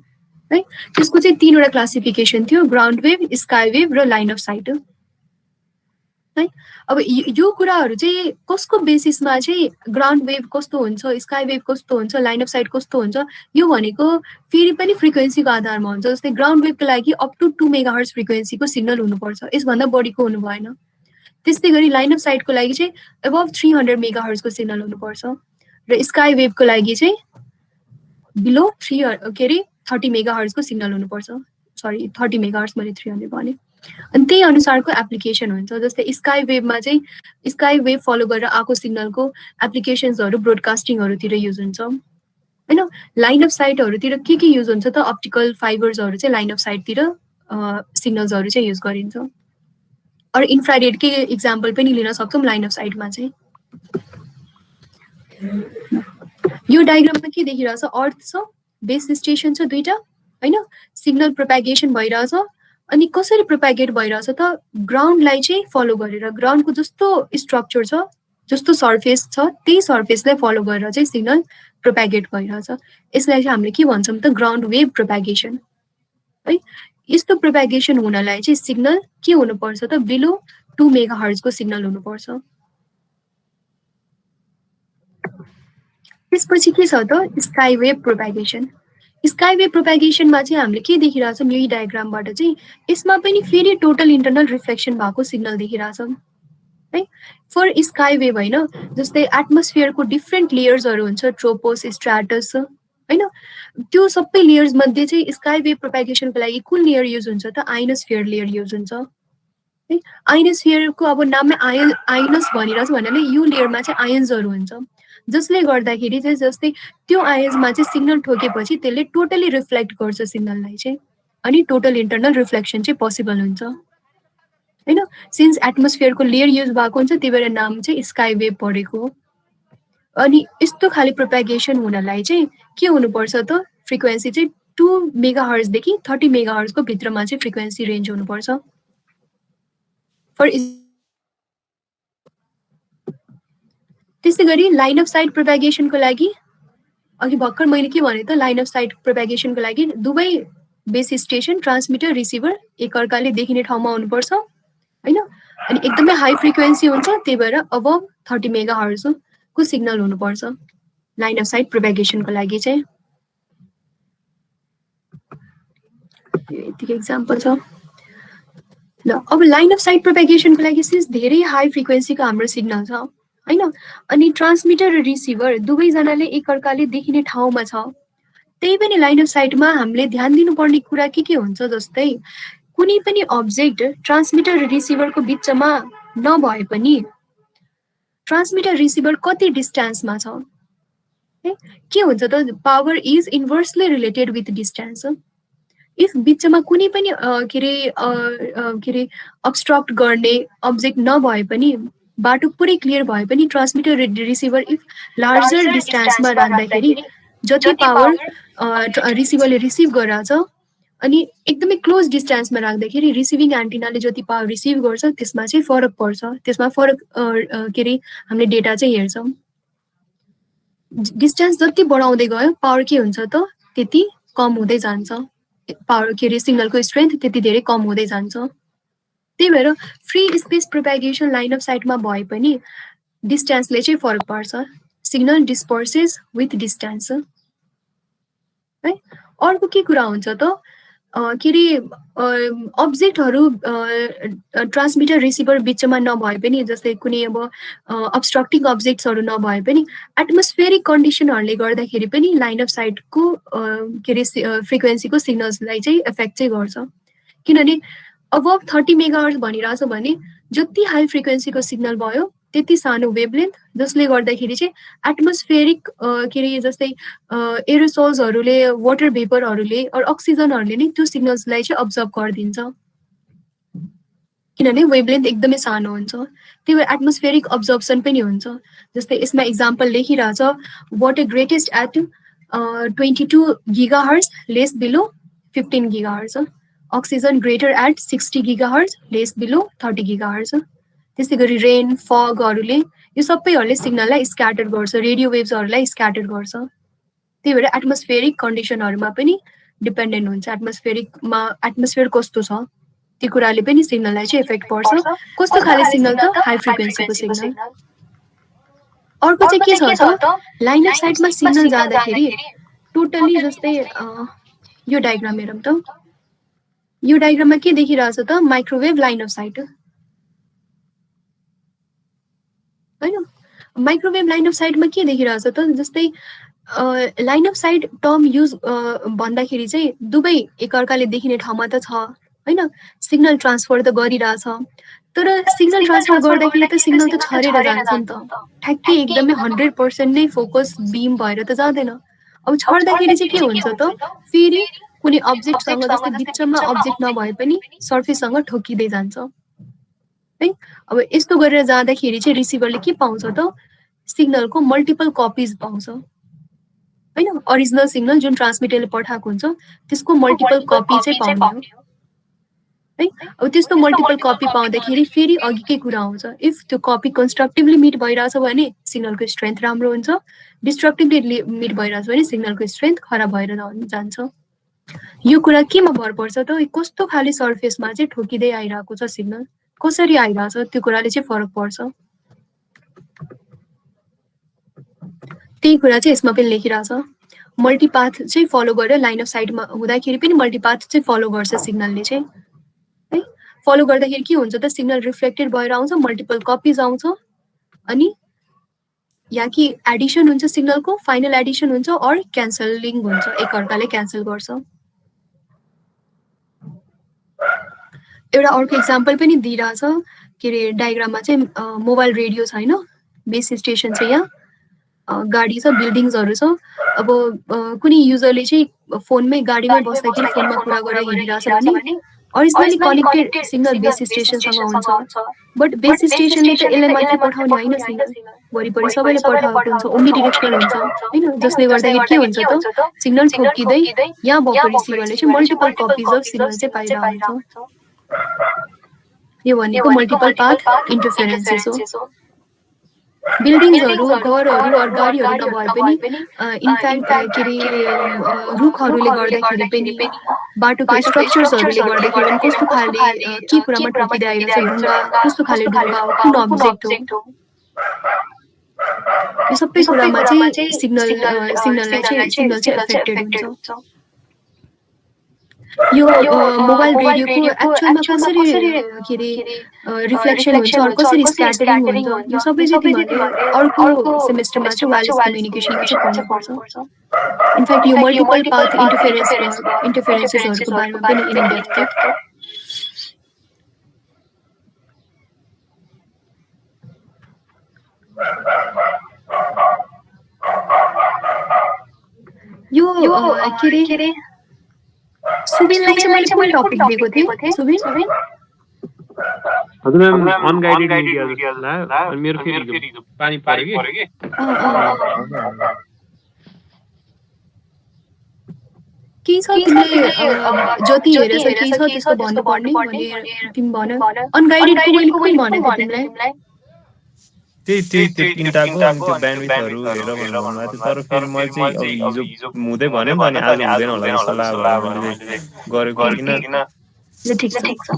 है। त्यसको चाहिँ तीनवटा क्लासिफिकेसन थियो, ग्राउन्ड वेभ, स्काई वेभ र लाइन अफ साइट है। अब यो कुराहरू चाहिँ कसको बेसिसमा चाहिँ ग्राउन्ड वेभ कस्तो हुन्छ, स्काई वेभ कस्तो हुन्छ, लाइन अफ साइट कस्तो हुन्छ, यो भनेको फेरि पनि फ्रिक्वेन्सीको आधारमा हुन्छ। जस्तै ग्राउन्ड वेभको लागि अप टु 2 मेगाहर्ज फ्रिक्वेन्सीको सिग्नल हुनुपर्छ, यसभन्दा बढीको हुनु भएन। त्यस्तै गरी लाइन अफ साइटको लागि चाहिँ एबभ 300 मेगाहर्जको सिग्नल हुनुपर्छ र स्काई वेभको लागि चाहिँ बिलो 30 मेगाहर्जको सिग्नल हुनुपर्छ। सरी 30 मेगाहर्ज, मैले 300 भने। अनि त्यही अनुसारको एप्लिकेसन हुन्छ। जस्तै स्काई वेभमा चाहिँ स्काई वेभ फलो गरेर आएको सिग्नलको एप्लिकेसन्सहरू ब्रोडकास्टिङहरूतिर युज हुन्छ होइन। लाइन अफ साइटहरूतिर के युज हुन्छ त? अप्टिकल फाइबर्सहरू चाहिँ लाइन अफ साइटतिर सिग्नल्सहरू चाहिँ युज गरिन्छ। अरू इन्फ्रारेडकै इक्जाम्पल पनि लिन सक्छौँ लाइन अफ साइटमा चाहिँ। यो डायग्राममा के देखिरहेछ? अर्थ छ, बेस स्टेसन छ दुईटा होइन। सिग्नल प्रोपागेसन भइरहेछ, अनि कसरी प्रोपागेट भइरहेछ त? ग्राउन्डलाई चाहिँ फलो गरेर, ग्राउन्डको जस्तो स्ट्रक्चर छ, जस्तो सर्फेस छ, त्यही सर्फेसलाई फलो गरेर चाहिँ सिग्नल प्रोपागेट भइरहेछ। यसलाई चाहिँ हामीले के भन्छौँ त? ग्राउन्ड वेभ प्रोपागेसन है। यस्तो प्रोपागेसन हुनलाई चाहिँ सिग्नल के हुनुपर्छ त? बिलो 2 मेगाहर्जको सिग्नल हुनुपर्छ। त्यसपछि के छ त? Sky wave propagation. Sky wave प्रोपागेसनमा चाहिँ हामीले के देखिरहेछौँ यही डायग्रामबाट चाहिँ, यसमा पनि फेरि टोटल इन्टरनल रिफ्लेक्सन भएको सिग्नल देखिरहेछौँ है। फर स्काई वेभ होइन, जस्तै एटमोस्फियरको डिफ्रेन्ट लेयर्सहरू हुन्छ, ट्रोपोस, स्ट्राटस होइन। त्यो सबै लेयर्स मध्ये चाहिँ स्काई वेभ प्रोपागेसनको लागि कुन लेयर युज हुन्छ त? आइनोस्फियर लेयर युज हुन्छ है। आइनोस्फियरको अब नाममै आइनस भनिरहेछ भन्नाले यो लेयरमा चाहिँ आयन्सहरू हुन्छ, जसले गर्दाखेरि चाहिँ जस्तै त्यो आयन्समा चाहिँ सिग्नल ठोकेपछि त्यसले टोटली रिफ्लेक्ट गर्छ सिग्नललाई चाहिँ, अनि टोटल इन्टरनल रिफ्लेक्सन चाहिँ पोसिबल हुन्छ होइन। सिन्स एटमोस्फियरको लेयर युज भएको हुन्छ त्यही भएर नाम चाहिँ स्काई वेभ परेको हो। अनि यस्तो खाले प्रोपागेसन हुनलाई चाहिँ के हुनुपर्छ त? फ्रिक्वेन्सी चाहिँ 2 मेगाहर्जदेखि 30 मेगाहर्जको भित्रमा चाहिँ फ्रिक्वेन्सी रेन्ज हुनुपर्छ। त्यस्तै गरी लाइन अफ साइट प्रोपागेसनको लागि अघि भर्खर मैले के भने त? लाइन अफ साइट प्रोपागेसनको लागि दुवै बेस स्टेसन, ट्रान्समिटर, रिसिभर एकअर्काले देखिने ठाउँमा हुनुपर्छ होइन। अनि एकदमै हाई फ्रिक्वेन्सी हुन्छ, त्यही भएर अबभ 30 मेगाहर्जको सिग्नल हुनुपर्छ लाइन अफ साइट प्रोपागेसनको लागि चाहिँ। यतिकै इक्जाम्पल छ। ल अब लाइन अफ साइट प्रोपागेसनको लागि सिन्स धेरै हाई फ्रिक्वेन्सीको हाम्रो सिग्नल छ हैन। अनि ट्रान्समिटर र रिसिभर दुवैजनाले एकअर्काले देखिने ठाउँमा छ। त्यही पनि लाइन अफ साइटमा हामीले ध्यान दिनुपर्ने कुरा के हुन्छ, जस्तै कुनै पनि अब्जेक्ट ट्रान्समिटर र रिसिभरको बिचमा नभए पनि ट्रान्समिटर रिसिभर कति डिस्टेन्समा छ, के हुन्छ त power is inversely related with distance. If बिचमा कुनै पनि के अरे अब्स्ट्रक्ट गर्ने अब्जेक्ट नभए पनि बाटो पुरै क्लियर भए पनि ट्रान्समिटर र रिसिभर इफ लार्जर डिस्टेन्समा राख्दाखेरि जति पावर रिसिभरले रिसिभ गरेछ अनि एकदमै क्लोज डिस्टेन्समा राख्दाखेरि रिसिभिङ एन्टिनाले जति पावर रिसिभ गर्छ त्यसमा चाहिँ फरक पर्छ। त्यसमा फरक के अरे हामीले डेटा चाहिँ हेर्छौँ। डिस्टेन्स जति बढाउँदै गयो पावर के हुन्छ त त्यति कम हुँदै जान्छ, पावर के अरे सिग्नलको स्ट्रेन्थ त्यति धेरै कम हुँदै जान्छ। त्यही भएर फ्री स्पेस प्रोपेगेसन लाइन अफ साइटमा भए पनि डिस्टेन्सले चाहिँ फरक पार्छ। सिग्नल डिस्पर्सेस विथ डिस्टेन्स है। अर्को के कुरा हुन्छ त के अरे अब्जेक्टहरू ट्रान्समिटर रिसिभर बिचमा नभए पनि, जस्तै कुनै अब अब्स्ट्रक्टिङ अब्जेक्ट्सहरू नभए पनि एटमोस्फेरिक कन्डिसनहरूले गर्दाखेरि पनि लाइन अफ साइटको के अरे फ्रिक्वेन्सीको सिग्नल्सलाई चाहिँ इफेक्ट चाहिँ गर्छ। किनभने अबभ 30 मेगाहर्ज भनिरहेछ भने जति हाई फ्रिक्वेन्सीको सिग्नल भयो त्यति सानो वेभलेन्थ, जसले गर्दाखेरि चाहिँ एटमोस्फेरिक के अरे जस्तै एरोसोल्सहरूले, वाटर भेपरहरूले अरू अक्सिजनहरूले नै त्यो सिग्नल्सलाई चाहिँ अब्जर्भ गरिदिन्छ, किनभने वेभलेन्थ एकदमै सानो हुन्छ। त्यही भएर एटमोस्फेरिक अब्जर्प्सन पनि हुन्छ। जस्तै यसमा इक्जाम्पल लेखिरहेछ water greatest at 22 gigahertz less below 15 gigahertz, oxygen greater at 60 gigahertz less below 30 gigahertz. त्यस्तै गरी रेन फगहरूले यो सबैहरूले सिग्नललाई स्क्याटर गर्छ, रेडियो वेभ्सहरूलाई स्क्याटर गर्छ। त्यही भएर एटमोस्फेरिक कन्डिसनहरूमा पनि डिपेन्डेन्ट हुन्छ। एटमोस्फियर कस्तो छ त्यो कुराले पनि सिग्नललाई चाहिँ इफेक्ट पर्छ। कस्तो खाले सिग्नल त हाई फ्रिक्वेन्सीको सिग्नल। अर्को चाहिँ के छ त लाइन अफ साइटमा सिग्नल जाँदाखेरि टोटली जस्तै यो डायग्राम हेरौँ त। यो डायग्राममा के देखिरहेछ त माइक्रोवेभ लाइन अफ साइट हैन। माइक्रोवेभ लाइन अफ साइटमा के देखिरहेछ त जस्तै line of site term use भन्दाखेरि चाहिँ दुवै एकअर्काले देखिने ठाउँमा त छ हैन, सिग्नल ट्रान्सफर त गरिरहेछ, तर सिग्नल ट्रान्सफर गर्दाखेरि त सिग्नल त छरेर जान्छ नि त, ठ्याक्कै एकदमै 100% नै फोकस बिम भएर त जाँदैन। अब छर्दाखेरि चाहिँ के हुन्छ त फेरि कुनै अब्जेक्टसँग जस्तै बिचमा अब्जेक्ट नभए पनि सर्फेससँग ठोकिँदै जान्छ है। अब यस्तो गरेर जाँदाखेरि चाहिँ रिसिभरले के पाउँछ त सिग्नलको मल्टिपल कपिज पाउँछ हैन। ओरिजिनल सिग्नल जुन ट्रान्समिटरले पठाएको हुन्छ त्यसको मल्टिपल कपी चाहिँ पाउने हो है। अब त्यस्तो मल्टिपल कपी पाउँदाखेरि फेरि अघिकै कुरा आउँछ, इफ त्यो कपी कन्स्ट्रक्टिभली मिट भइरहेछ भने सिग्नलको स्ट्रेन्थ राम्रो हुन्छ, डिस्ट्रक्टिभली मिट भइरहेछ भने सिग्नलको स्ट्रेन्थ खराब भएर जान्छ। यो कुरा केमा भर पर्छ त कस्तो खाले सर्फेसमा चाहिँ ठोकिँदै आइरहेको छ सिग्नल, कसरी आइरहेछ त्यो कुराले चाहिँ फरक पर्छ। त्यही कुरा चाहिँ यसमा पनि लेखिरहेछ। मल्टिपाथ चाहिँ फलो गरेर लाइन अफ साइटमा हुँदाखेरि पनि मल्टिपाथ चाहिँ फलो गर्छ सिग्नलले चाहिँ है। फलो गर्दाखेरि के हुन्छ त सिग्नल रिफ्लेक्टेड भएर आउँछ, मल्टिपल कपिज आउँछ, अनि या कि एडिसन हुन्छ सिग्नलको, फाइनल एडिसन हुन्छ अर क्यान्सलिङ हुन्छ, एकअर्काले क्यान्सल गर्छ। एउटा अर्को इक्जाम्पल पनि दिइरहेछ के अरे डायग्राममा चाहिँ मोबाइल रेडियो छ हैन, बेस स्टेसन छ, यहाँ गाडी छ, बिल्डिङ्सहरू छ। अब कुनै युजरले चाहिँ फोनमै गाडीमै बस्दाखेरि फोनमा कुरा गरेर हिँडिरहेछ भने ओरिजिनली कनेक्टेड सिग्नल बेस स्टेसनसँग हुन्छ, बट बेस स्टेसनले त यसलाई मात्रै पठाउने होइन, सिग्नल वरिपरि सबैले पठाएको हुन्छ, ओम्नी डिरेक्सनल हुन्छ हैन, जसले गर्दाखेरि के हुन्छ त सिग्नल ठोकिँदै यहाँ भएको रिसिभरले चाहिँ मल्टिपल कपिज अफ सिग्नल चाहिँ पाइरहेको हुन्छ। यो भनेको मल्टिपल पाथ इन्टरफेरेन्सेस हो। बिल्डिङ्सहरू, घरहरू अरू गाडीहरू नभए पनि इनफ्याक्ट के अरे रुखहरूले गर्दाखेरि पनि, बाटोको स्ट्रक्चर्सहरूले गर्दाखेरि पनि कस्तो खाले के कुरामा ठोकिँदै आइरहेछ, ढुङ्गा कस्तो खाले ढुङ्गा हो, कुन अब्जेक्ट हो, यो सबै कुरामा चाहिँ सिग्नल चाहिँ इफेक्टेड हुन्छ। यो मोबाइल रेडियोको एक्चुअलमा कसरी के अरे रिफ्लेक्सन हुन्छ और कसरी स्क्याटरिङ हुन्छ यो सबै चाहिँ तिमीहरूले अर्को सेमेस्टरमा चाहिँ वायरलेस कम्युनिकेसनमा चाहिँ पढ्नुपर्छ। इनफ्याक्ट यो मल्टिपल पाथ इन्टरफेरेन्सेसहरूको बारेमा पनि इन डेप्थ यो के अरे सुबिनलाई चाहिँ मैले कुन टपिक दिएको थिएँ सुबिन? हजुर म्याम अनगाइडेड मिडिया जस्तो अनि मेरो फेरि पानी पर्यो कि के छ तिमीले जति हेरेछ के छ त्यस्तो भन्नुपर्ने भने तिमी भन। अनगाइडेडको मैले कुन भनेको तिमीलाई? त्यही तिनटाको अनि त्यो ब्यान्डविथहरू हेर भनेर भन्नुभएको थियो। तर फेरि मैले चाहिँ अब हिजो हुँदै भन्यो नि त अनि आज हुँदैन होला जस्तो लाग्यो मैले गरेको किन ठिक छ।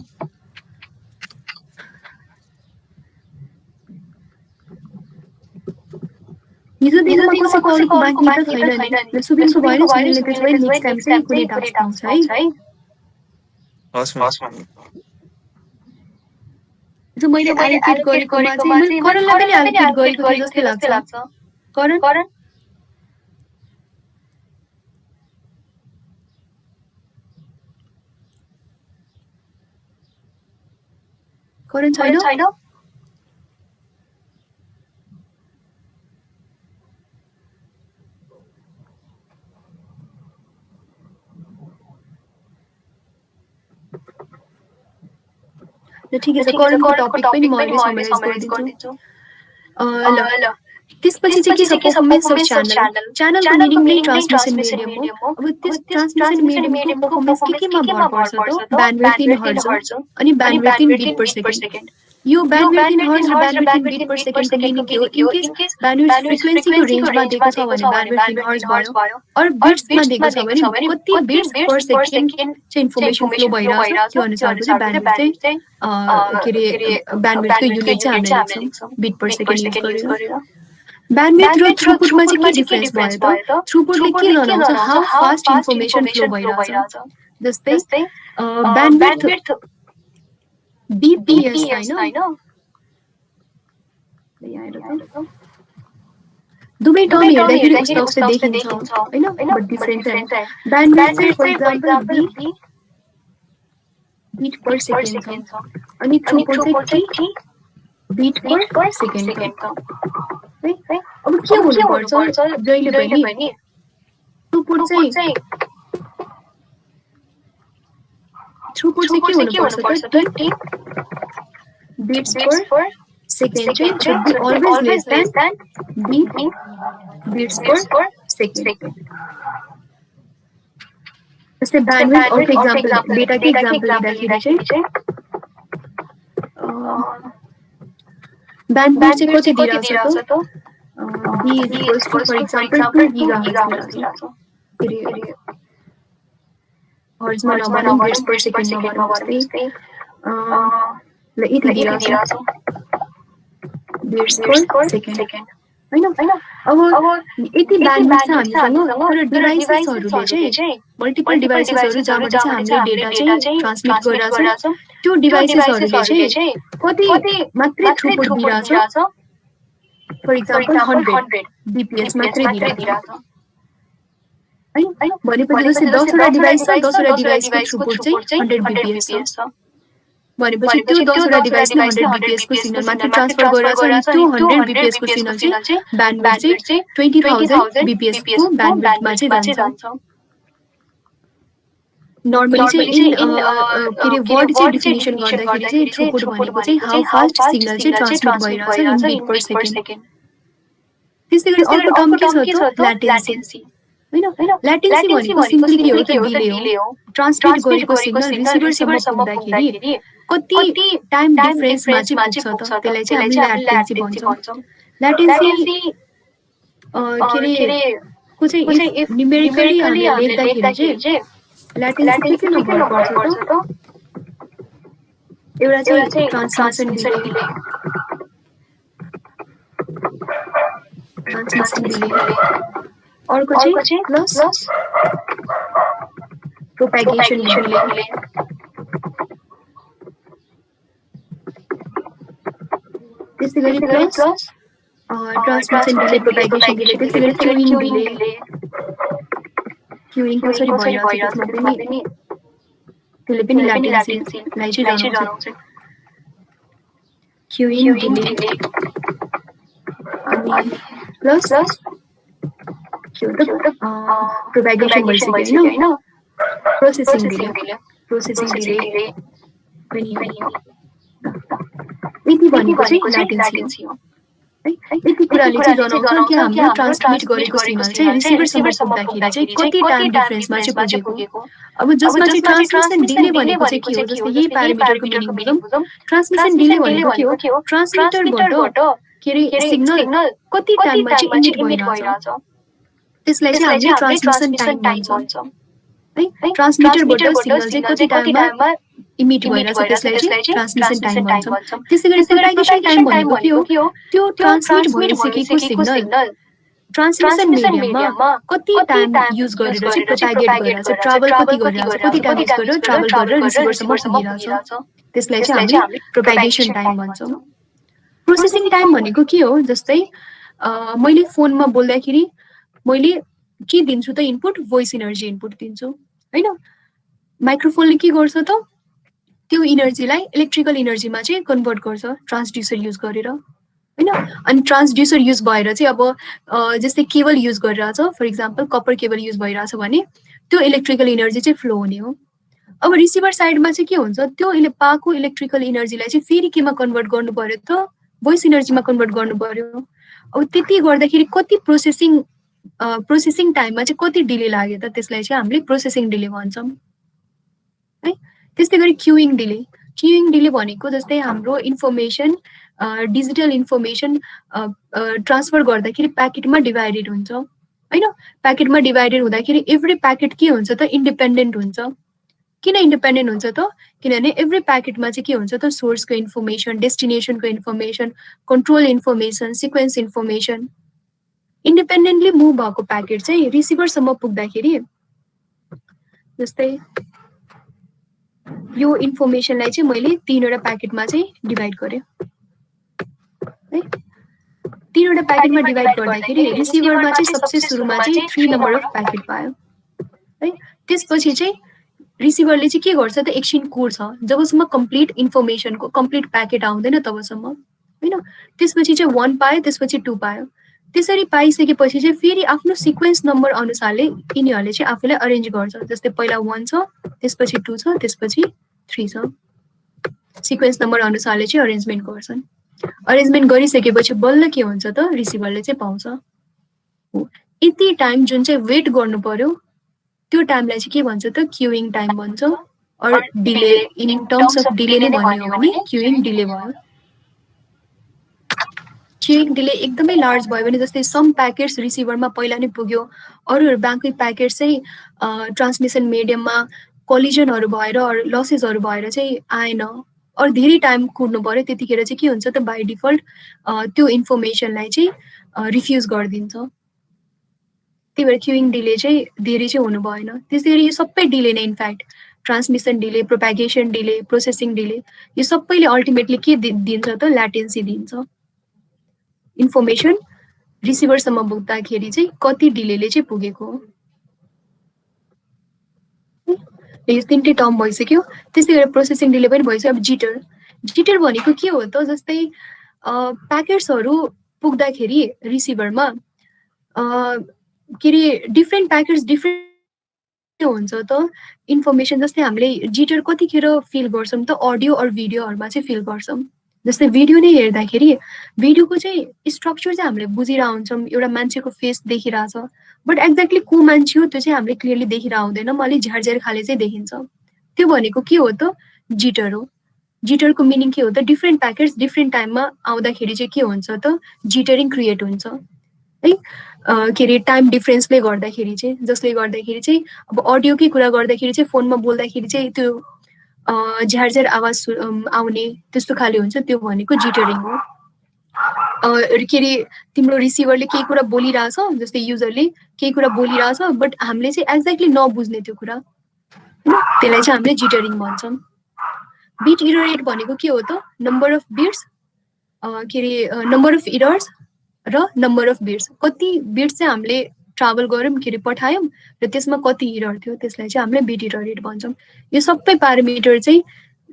हिजो दिनमा कसैको अरूको बाँकी त छैन नि। सुबिनको भएन सुबिनले त्यसो भए नेक्स्ट टाइम चाहिँ कुनै टास्क पाउँछ है। हस् जो मैले एलोकेट गरेकोमा चाहिँ मैले करणलाई पनि एलोकेट गरेको थिएँ जस्तो लाग्छ। करण छैन? ठिकै छ, करणको टपिक पनि म अहिले समराइज गरिदिन्छु। ल त्यसपछि चाहिँ के छ पर्फर्मेन्स अफ च्यानलको मिनिङ नै ट्रान्समिसन मिडियम हो। अब त्यस ट्रान्समिसन मिडियमको पर्फर्मेन्स केमा भर पर्छ त? ब्यान्डविड्थ इन हर्ट्ज अनि bandwidth in bit per second. यो ब्यान्डविड्थ इन हर्ट्ज र ब्यान्डविड्थ इन बिट पर सेकेन्डको मिनिङ के हो? इन केस ब्यान्डविड्थ फ्रिक्वेन्सीको रेन्जमा दिएको छ भने ब्यान्डविड्थ इन हर्ट्ज भयो, और बिट्समा दिएको छ भने कति बिट्स पर सेकेन्ड चाहिँ इन्फर्मेसन फ्लो भइरहेछ त्यो अनुसारको चाहिँ ब्यान्डविड्थ चाहिँ के अरे ब्यान्डविड्थको युनिट चाहिँ हामीले लेख्छौँ बिट पर सेकेन्ड युज गरेर। ब्यान्डविड्थ र थ्रुपुटमा चाहिँ के डिफरेन्स भयो त? थ्रुपुटले के जनाउँछ? हाउ फास्ट इन्फर्मेसन फ्लो भइरहेछ। जस्तै ब्यान्डविड्थ बीपीएस हैन, दुवै टर्म हेर्दाखेरि उस्तो उस्तो देखिन्छ हैन, बट डिफरेन्ट है। ब्यान्डविड्थ चाहिँ for example bit per second छ अनि थ्रुपुट चाहिँ के बीट पर सेकेन्ड छ। अब के हुनुपर्छ जहिले पनि थ्रुपुट चाहिँ के हुनुपर्छ त? बिट्स पर सेकेन्ड चाहिँ should be always less than beats per second। जस्तै ब्यान्डविड्थ अर्को एक्जाम्पल डेटाको एक्जाम्पल दिँदाखेरि चाहिँ ब्यान्डविड्थ चाहिँ कति दिइरहेछ त? b equals to for example 2 gigahertz दिइरहेछ। हर्जमा नभनौँ बिट्स पर सेकेन्डमा भनौँ जस्तै ल यति दिइरहेछ बिट्स पर सेकेन्ड हैन। अब यति ब्यान्डविड्थ छ हामीसँग, तर डिभाइसेसहरूले चाहिँ मल्टिपल डिभाइसेसहरू जहाँबाट चाहिँ हामीले डेटा चाहिँ ट्रान्समिट गरिरहेछ त्यो डिभाइसेसहरूले चाहिँ कति मात्रै थ्रुपुट दिइरहेछ? फर एक्जाम्पल 100 बीपीएस मात्रै दिइरहेछ है। भनेपछि जस्तै 10 वटा डिभाइस छ, 10 वटा डिभाइसको थ्रुपुट चाहिँ 100 बीपीएस छ। भनेपछि त्यो 10 वटा डिभाइसले 100 बीपीएस को सिग्नल मात्र ट्रान्सफर गरिरहेछ अनि त्यो 100 बीपीएस को सिग्नल चाहिँ ब्यान्डविड्थ चाहिँ 20000 बीपीएस को ब्यान्डविड्थमा चाहिँ जान्छ। नर्मली चाहिँ इन के अरे वर्ड चाहिँ डेफिनेसन गर्दाखेरि चाहिँ थ्रुपुट भनेको चाहिँ हाउ फास्ट सिग्नल चाहिँ ट्रान्समिट भइरहेछ इन बिट पर सेकेन्ड। त्यसै गरी अर्को टर्म के छ त? ल्याटेन्सी हैन। ल्याटेन्सी भनेको सिम्पली के हो त? डिले हो। ट्रान्समिट गरेको सिग्नल रिसिभरसम्म पुग्दाखेरि कति टाइम डिफरेन्समा चाहिँ पुग्छ त? त्यसलाई चाहिँ हामीले ल्याटेन्सी भन्छौँ। ल्याटेन्सी के अरे को चाहिँ इफ न्युमेरिकली हामीले लेख्दाखेरि चाहिँ ल्याटेन्सी के नम्बर पर्छ त? एउटा चाहिँ ट्रान्समिसन डिले, अर्को चाहिँ प्लस propagation delay. त्यसै गरी plus transmission delay propagation delay त्यसै गरी क्युइङ डिले क्युइङ कसरी भइरहेको छ त्यसमा पनि त्यसले पनि ल्याटेन्सीलाई चाहिँ जनाउँछ क्युइङ डिले अनि प्लस के हो त प्रोपागेसन भइसक्यो होइन प्रोसेसिङ डिले पनि यति भनेको चाहिँ ल्याटेन्सी हो है यति कुराले चाहिँ जनाउँछ कि हामीले ट्रान्समिट गरेको सिग्नल चाहिँ रिसिभरसम्म पुग्दाखेरि चाहिँ कति टाइम डिफरेन्समा चाहिँ पुगेको अब जसमा चाहिँ ट्रान्समिसन डिले भनेको चाहिँ के हो जस्तै यही प्यारामिटरको मिनिङ बुझौँ ट्रान्समिसन डिले भनेको के हो ट्रान्समिटरबाट के अरे सिग्नल कति टाइममा चाहिँ इमिट भइरहेछ त्यसलाई चाहिँ हामीले ट्रान्समिसन टाइम भन्छौँ है ट्रान्समिटरबाट सिग्नल चाहिँ कति टाइममा इमिट भइरहेछ त्यसलाई चाहिँ ट्रान्समिसन टाइम भन्छौँ त्यसै गरी प्रोपागेसन टाइम भनेको के हो त्यो ट्रान्समिट भइसकेको सिग्नल ट्रान्समिसन मिडियममा कति टाइम युज गरेर चाहिँ प्रोपागेट गरिरहेछ ट्राभल कति गरिरहेछ कति टाइम युज गरेर ट्राभल गरेर रिसिभरसम्म पुगिरहेछ त्यसलाई चाहिँ हामीले प्रोपागेसन टाइम भन्छौँ प्रोसेसिङ टाइम भनेको के हो जस्तै मैले फोनमा बोल्दाखेरि मैले के दिन्छु त इनपुट भोइस इनर्जी इनपुट दिन्छु हैन माइक्रोफोनले के गर्छ त त्यो इनर्जीलाई इलेक्ट्रिकल इनर्जीमा चाहिँ कन्भर्ट गर्छ ट्रान्सड्युसर युज गरेर हैन अनि ट्रान्सड्युसर युज भएर चाहिँ अब जस्तै केबल युज गरिरहेछ for example copper cable use भइरहेछ भने त्यो इलेक्ट्रिकल इनर्जी चाहिँ फ्लो हुने हो अब रिसिभर साइडमा चाहिँ के हुन्छ त्यो पाएको इलेक्ट्रिकल इनर्जीलाई चाहिँ फेरि केमा कन्भर्ट गर्नु पर्यो त भोइस इनर्जीमा कन्भर्ट गर्नु पर्यो अब त्यति गर्दाखेरि कति प्रोसेसिङ टाइममा चाहिँ कति डिले लाग्यो त त्यसलाई चाहिँ हामीले प्रोसेसिङ डिले भन्छौँ है त्यस्तै गरी क्युइङ डिले भनेको जस्तै हाम्रो इन्फर्मेसन डिजिटल इन्फर्मेसन ट्रान्सफर गर्दाखेरि प्याकेटमा डिभाइडेड हुन्छ हैन प्याकेटमा डिभाइडेड हुँदाखेरि एभ्री प्याकेट के हुन्छ त इन्डिपेन्डेन्ट हुन्छ किन इन्डिपेन्डेन्ट हुन्छ त किनभने एभ्री प्याकेटमा चाहिँ के हुन्छ त सोर्सको इन्फर्मेसन डेस्टिनेसनको information control information sequence information independently move भएको प्याकेट चाहिँ रिसिभरसम्म पुग्दाखेरि जस्तै यो इन्फर्मेसनलाई चाहिँ मैले 3वटा प्याकेटमा चाहिँ डिभाइड गरेँ है 3वटा प्याकेटमा डिभाइड गर्दाखेरि रिसिभरमा चाहिँ सबसे सुरुमा चाहिँ 3 नम्बर अफ प्याकेट पायो है त्यसपछि चाहिँ रिसिभरले चाहिँ के गर्छ त एकछिन कोर्छ जबसम्म कम्प्लिट इन्फर्मेसनको कम्प्लिट प्याकेट आउँदैन तबसम्म हैन त्यसपछि चाहिँ 1 पायो त्यसपछि 2 पायो त्यसरी पाइसकेपछि चाहिँ फेरि आफ्नो सिक्वेन्स नम्बर अनुसारले यिनीहरूले चाहिँ आफूलाई अरेन्ज गर्छ जस्तै पहिला 1 छ त्यसपछि 2 छ त्यसपछि 3 छ सिक्वेन्स नम्बर अनुसारले चाहिँ अरेन्जमेन्ट गर्छन् अरेन्जमेन्ट गरिसकेपछि बल्ल के हुन्छ त रिसिभरले चाहिँ पाउँछ यति टाइम जुन चाहिँ वेट गर्नु पर्यो त्यो टाइमलाई चाहिँ के भन्छ त क्युइङ टाइम भन्छ or delay in terms of delay नै भन्यो भने क्युइङ डिले भयो क्युइङ डिले एकदमै लार्ज भयो भने जस्तै सम प्याकेट्स रिसिभरमा पहिला नै पुग्यो अरूहरू बाँकी प्याकेट्स चाहिँ ट्रान्समिसन मिडियममा कोलिजनहरू भएर लसेसहरू भएर चाहिँ आएन अरू धेरै टाइम कुर्नु पर्यो त्यतिखेर चाहिँ के हुन्छ त बाई डिफल्ट त्यो इन्फर्मेसनलाई चाहिँ रिफ्युज गरिदिन्छ त्यही भएर क्युइङ डिले चाहिँ धेरै चाहिँ हुनु भएन त्यसरी यो सबै डिले नै in fact transmission delay propagation delay processing delay यो सबैले अल्टिमेटली के दिन्छ त ल्याटेन्सी दिन्छ इन्फर्मेसन रिसिभरसम्म पुग्दाखेरि चाहिँ कति डिलेले चाहिँ पुगेको हो यो 3टै टर्म भइसक्यो त्यस्तै गरेर प्रोसेसिङ डिले पनि भइसक्यो अब जिटर भनेको के हो त जस्तै प्याकेट्सहरू पुग्दाखेरि रिसिभरमा के अरे डिफ्रेन्ट प्याकेट्स डिफ्रेन्ट हुन्छ त इन्फर्मेसन जस्तै हामीले जिटर कतिखेर फिल गर्छौँ त अडियो अर भिडियोहरूमा चाहिँ फिल गर्छौँ जस्तै भिडियो नै हेर्दाखेरि भिडियोको चाहिँ स्ट्रक्चर चाहिँ हामीले बुझिरहेको हुन्छौँ एउटा मान्छेको फेस देखिरहेछ बट एक्ज्याक्टली को मान्छे हो त्यो चाहिँ हामीले क्लियरली देखिरहेको हुँदैन अलिक झ्यारझ्यार खाले चाहिँ देखिन्छ त्यो भनेको के हो त जिटर हो जिटरको मिनिङ के हो त डिफ्रेन्ट प्याकेट्स डिफ्रेन्ट टाइममा आउँदाखेरि चाहिँ के हुन्छ त जिटरिङ क्रिएट हुन्छ है के अरे टाइम डिफरेन्सले गर्दाखेरि चाहिँ जसले गर्दाखेरि चाहिँ अब अडियोकै कुरा गर्दाखेरि चाहिँ फोनमा बोल्दाखेरि चाहिँ त्यो झ्यारझ्यार आवाज आउने त्यस्तो खाले हुन्छ त्यो भनेको जिटरिङ हो के अरे तिम्रो रिसिभरले केही कुरा बोलिरहेछ जस्तै युजरले केही कुरा बोलिरहेछ बट हामीले चाहिँ एक्ज्याक्टली नबुझ्ने त्यो कुरा त्यसलाई चाहिँ हामीले जिटरिङ भन्छौँ। बिट इरर रेट भनेको के हो त? नम्बर अफ बिट्स के अरे नम्बर अफ इरर्स र नम्बर अफ बिट्स, कति बिट्स चाहिँ हामीले ट्राभल गऱ्यौँ के अरे पठायौँ र त्यसमा कति इरर थियो, त्यसलाई चाहिँ हामीले बिट इरर रेट भन्छौँ। यो सबै प्यारामिटर चाहिँ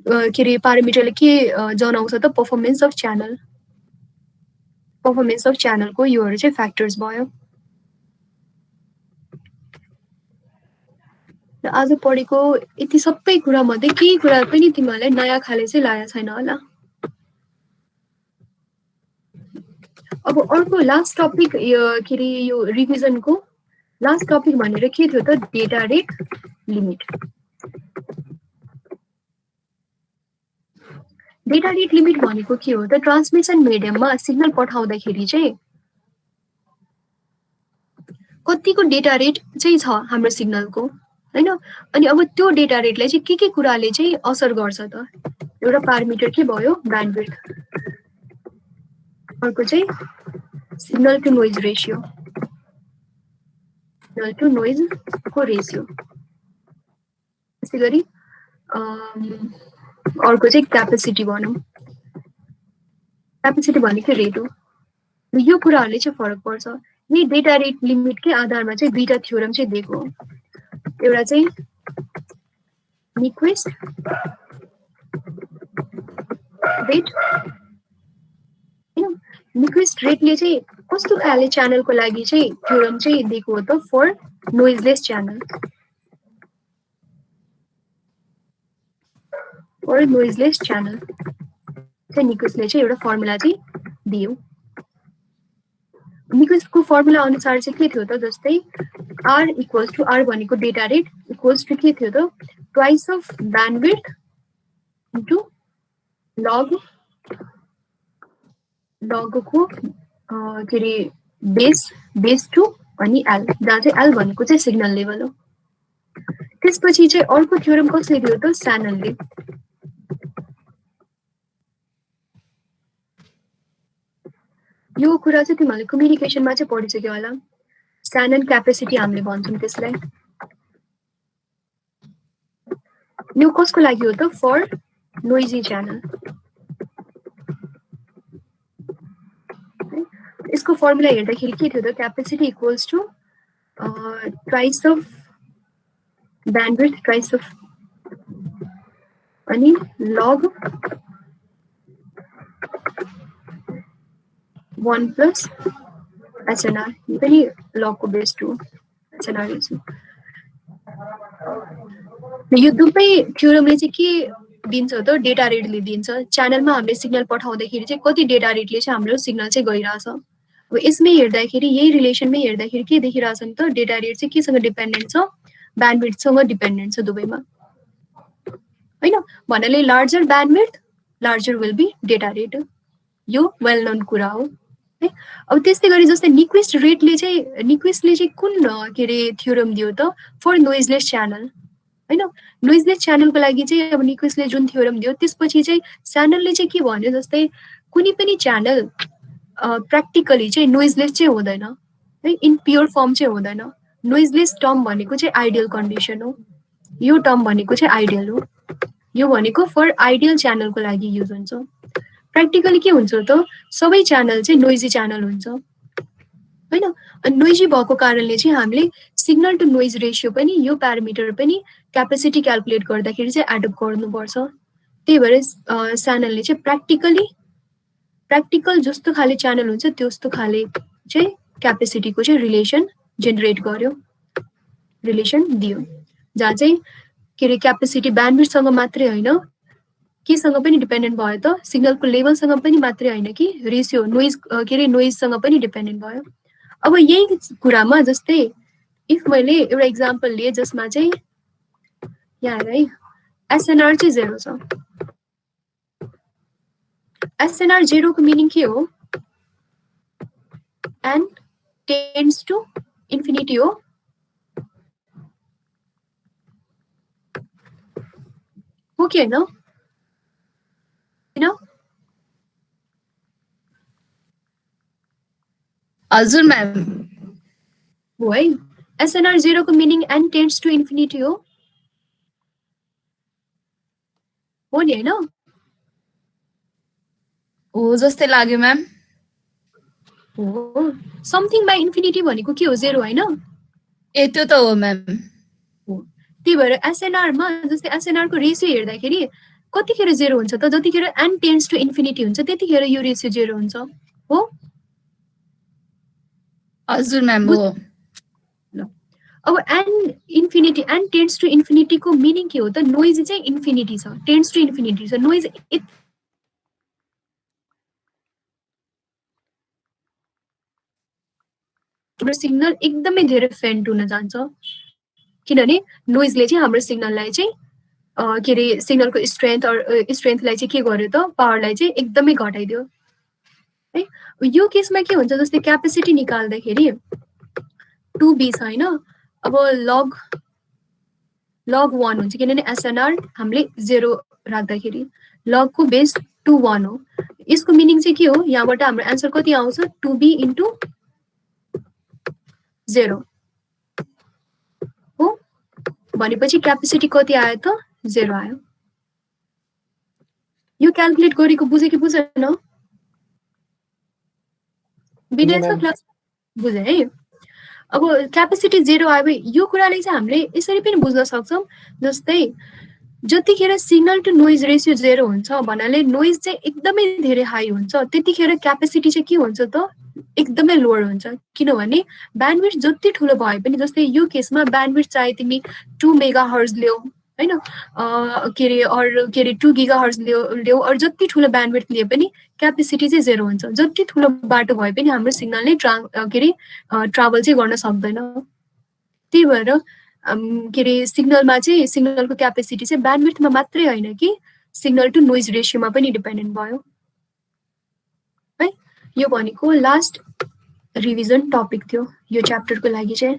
के अरे प्यारामिटरले के जनाउँछ त? Performance of channel, performance of च्यानलको योहरू चाहिँ फ्याक्टर्स भयो। र आज पढेको यति सबै कुरामध्ये केही कुरा पनि तिमीहरूलाई नयाँ खाले चाहिँ लागेको छैन होला। अब अर्को लास्ट टपिक के अरे यो रिभिजनको लास्ट टपिक भनेर के थियो त? Data rate limit. Data rate limit भनेको के हो त? ट्रान्समिसन मिडियममा सिग्नल पठाउँदाखेरि चाहिँ कतिको डेटा रेट चाहिँ छ हाम्रो सिग्नलको, हैन? अनि अब त्यो डेटा रेटलाई चाहिँ के कुराले चाहिँ असर गर्छ त? एउटा प्यारामिटर के भयो? ब्यान्डविड्थ। अर्को चाहिँ signal to noise ratio, signal to noise को रेसियो। त्यसै गरी अर्को चाहिँ क्यापेसिटी भनौँ। क्यापेसिटी भनेको रेट हो। यो कुराहरूले चाहिँ फरक पर्छ। यही डेटा रेट लिमिटकै आधारमा चाहिँ दुईटा थ्योरम चाहिँ दिएको हो। एउटा चाहिँ निक्विस्ट रेट, निक्विस्ट रेटले चाहिँ कस्तो खाले च्यानलको लागि चाहिँ थ्योरम चाहिँ दिएको हो त? फर नोइजलेस च्यानल, फर नोइजलेस च्यानल चाहिँ निक्विस्टले चाहिँ एउटा फर्मुला चाहिँ दियो। निक्विस्टको फर्मुला अनुसार चाहिँ के थियो त? जस्तै आर इक्वल्स टु आर भनेको डेटा रेट इक्वल्स टु के थियो त? ट्वाइस अफ ब्यान्डविड्थ इन्टु लगको के अरे बेस टु अनि एल, जहाँ चाहिँ एल भनेको चाहिँ सिग्नल लेभल हो। त्यसपछि चाहिँ अर्को थ्योरम कसले दियो त? स्याननले। यो कुरा चाहिँ तिमीहरूले कम्युनिकेसनमा चाहिँ पढिसक्यो होला। स्यानन क्यापेसिटी हामीले भन्छौँ त्यसलाई। यो कसको लागि हो त? For noisy channel. यसको फर्मुला हेर्दाखेरि के थियो त? Capacity equals to twice of bandwidth twice of अनि लग 1 प्लस एसएनआर, यो पनि लगको बेस टु एसएनआर। यो दुवै थ्योरमले चाहिँ के दिन्छ त? डेटा रेटले दिन्छ। च्यानलमा हामीले सिग्नल पठाउँदाखेरि चाहिँ कति डेटा रेटले चाहिँ हाम्रो सिग्नल चाहिँ गइरहेछ। अब यसमै हेर्दाखेरि यही रिलेसनमै हेर्दाखेरि के देखिरहेछ नि त? डेटा रेट चाहिँ केसँग डिपेन्डेन्ट छ? ब्यान्डविड्थसँग डिपेन्डेन्ट छ दुवैमा, हैन? भन्नाले larger bandwidth larger will be data rate. यो वेल नोन कुरा हो है। अब त्यस्तै गरी जस्तै निक्विस्टले चाहिँ कुन के अरे थ्योरम दियो त? फर नोइजलेस च्यानल, हैन? नोइजलेस च्यानलको लागि चाहिँ अब निक्विस्टले जुन थ्योरम दियो त्यसपछि चाहिँ स्याननले चाहिँ के भन्यो? जस्तै कुनै पनि च्यानल प्र्याक्टिकली चाहिँ नोइजलेस चाहिँ हुँदैन है, इन प्योर फर्म चाहिँ हुँदैन। नोइजलेस टर्म भनेको चाहिँ आइडियल कन्डिसन हो। यो टर्म भनेको चाहिँ आइडियल हो। यो भनेको फर आइडियल च्यानलको लागि युज हुन्छ। प्र्याक्टिकली के हुन्छ त? सबै च्यानल चाहिँ नोइजी च्यानल हुन्छ, हैन? अनि नोइजी भएको कारणले चाहिँ हामीले सिग्नल टु नोइज रेसियो पनि यो प्यारामिटर पनि क्यापेसिटी क्याल्कुलेट गर्दाखेरि चाहिँ एडप्ट गर्नुपर्छ। त्यही भएर स्याननले चाहिँ प्र्याक्टिकल जस्तो खाले च्यानल हुन्छ त्यस्तो खाले चाहिँ क्यापेसिटीको चाहिँ रिलेसन जेनेरेट गर्यो, रिलेसन दियो, जहाँ चाहिँ के अरे क्यापेसिटी ब्यान्डविड्थसँग मात्रै होइन केसँग पनि डिपेन्डेन्ट भयो त? सिग्नलको लेभलसँग पनि मात्रै होइन कि रेसियो नोइज के अरे नोइजसँग पनि डिपेन्डेन्ट भयो। अब यही कुरामा जस्तै इफ मैले एउटा इक्जाम्पल लिएँ जसमा चाहिँ यहाँ है एसएनआर चाहिँ 0 छ। एसएनआर 0 को मिनिङ के हो? एन टेन्ड्स टु इन्फिनिटी हो। हो कि होइन? हजुर म्याम। हो है। एसएनआर 0 को meaning N tends to infinity हो। हो नि हैन हो जस्तै लाग्यो म्याम हो समथिङ बाई इन्फिनिटी भनेको के हो 0 हैन ए त्यो त हो म्याम त्यही भएर एसएनआर मा जस्तै एसएनआर को रेसियो हेर्दाखेरि कतिखेर 0 हुन्छ त जतिखेर n टेन्ड्स टु इन्फिनिटी हुन्छ त्यतिखेर यो रेसियो 0 हुन्छ हो हजुर म्याम हो अब n infinity n tends to infinity को मिनिङ के हो त नोइज चाहिँ इन्फिनिटी छ टेन्ड्स टु इन्फिनिटी छ नोइज हाम्रो सिग्नल एकदमै धेरै फेन्ट हुन जान्छ किनभने नोइजले चाहिँ हाम्रो सिग्नललाई चाहिँ के अरे सिग्नलको स्ट्रेन्थलाई चाहिँ के गर्यो त पावरलाई चाहिँ एकदमै घटाइदियो है यो केसमा के हुन्छ जस्तै क्यापेसिटी निकाल्दाखेरि 2b छ हैन अब लग 1 हुन्छ किनभने एसएनआर हामीले 0 राख्दाखेरि लग को बेस 2 1 हो यसको मिनिङ चाहिँ के हो यहाँबाट हाम्रो आन्सर कति आउँछ 2b * 0 हो भनेपछि क्यापेसिटी कति आयो त 0 आयो यो क्याल्कुलेट गरेको बुझे कि बुझेन विनय क्लास बुझे है अब क्यापेसिटी 0 आयो भने यो कुराले चाहिँ हामीले यसरी पनि बुझ्न सक्छौं जस्तै जतिखेर सिग्नल टु नोइज रेसियो 0 हुन्छ भन्नाले नोइज चाहिँ एकदमै धेरै हाई हुन्छ त्यतिखेर क्यापेसिटी चाहिँ के हुन्छ त एकदमै लोअर हुन्छ किनभने ब्यान्डविड्थ जति ठुलो भए पनि जस्तै यो केसमा ब्यान्डविड्थ चाहे तिमी 2 मेगाहर्ज ल्याऊ हैन के रे 2 गीगाहर्ज ल्याऊ अर जति ठुलो ब्यान्डविड्थ लिए पनि क्यापेसिटी चाहिँ 0 हुन्छ जति ठुलो बाटो भए पनि हाम्रो सिग्नलले ट्राभल चाहिँ गर्न सक्दैन त्यही भएर के रे सिग्नलमा चाहिँ सिग्नलको क्यापेसिटी चाहिँ ब्यान्डविड्थमा मात्रै हैन कि सिग्नल टु नोइज रेशियोमा पनि डिपेन्डेन्ट भयो है यो भनेको लास्ट रिभिजन टपिक थियो यो च्याप्टरको लागि चाहिँ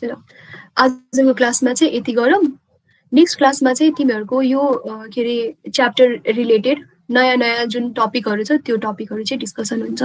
ल आजको क्लासमा चाहिँ यति गरौँ नेक्स्ट क्लासमा चाहिँ तिमीहरूको यो के रे च्याप्टर रिलेटेड नयाँ जुन टपिकहरू छ त्यो टपिकहरू चाहिँ डिस्कसन हुन्छ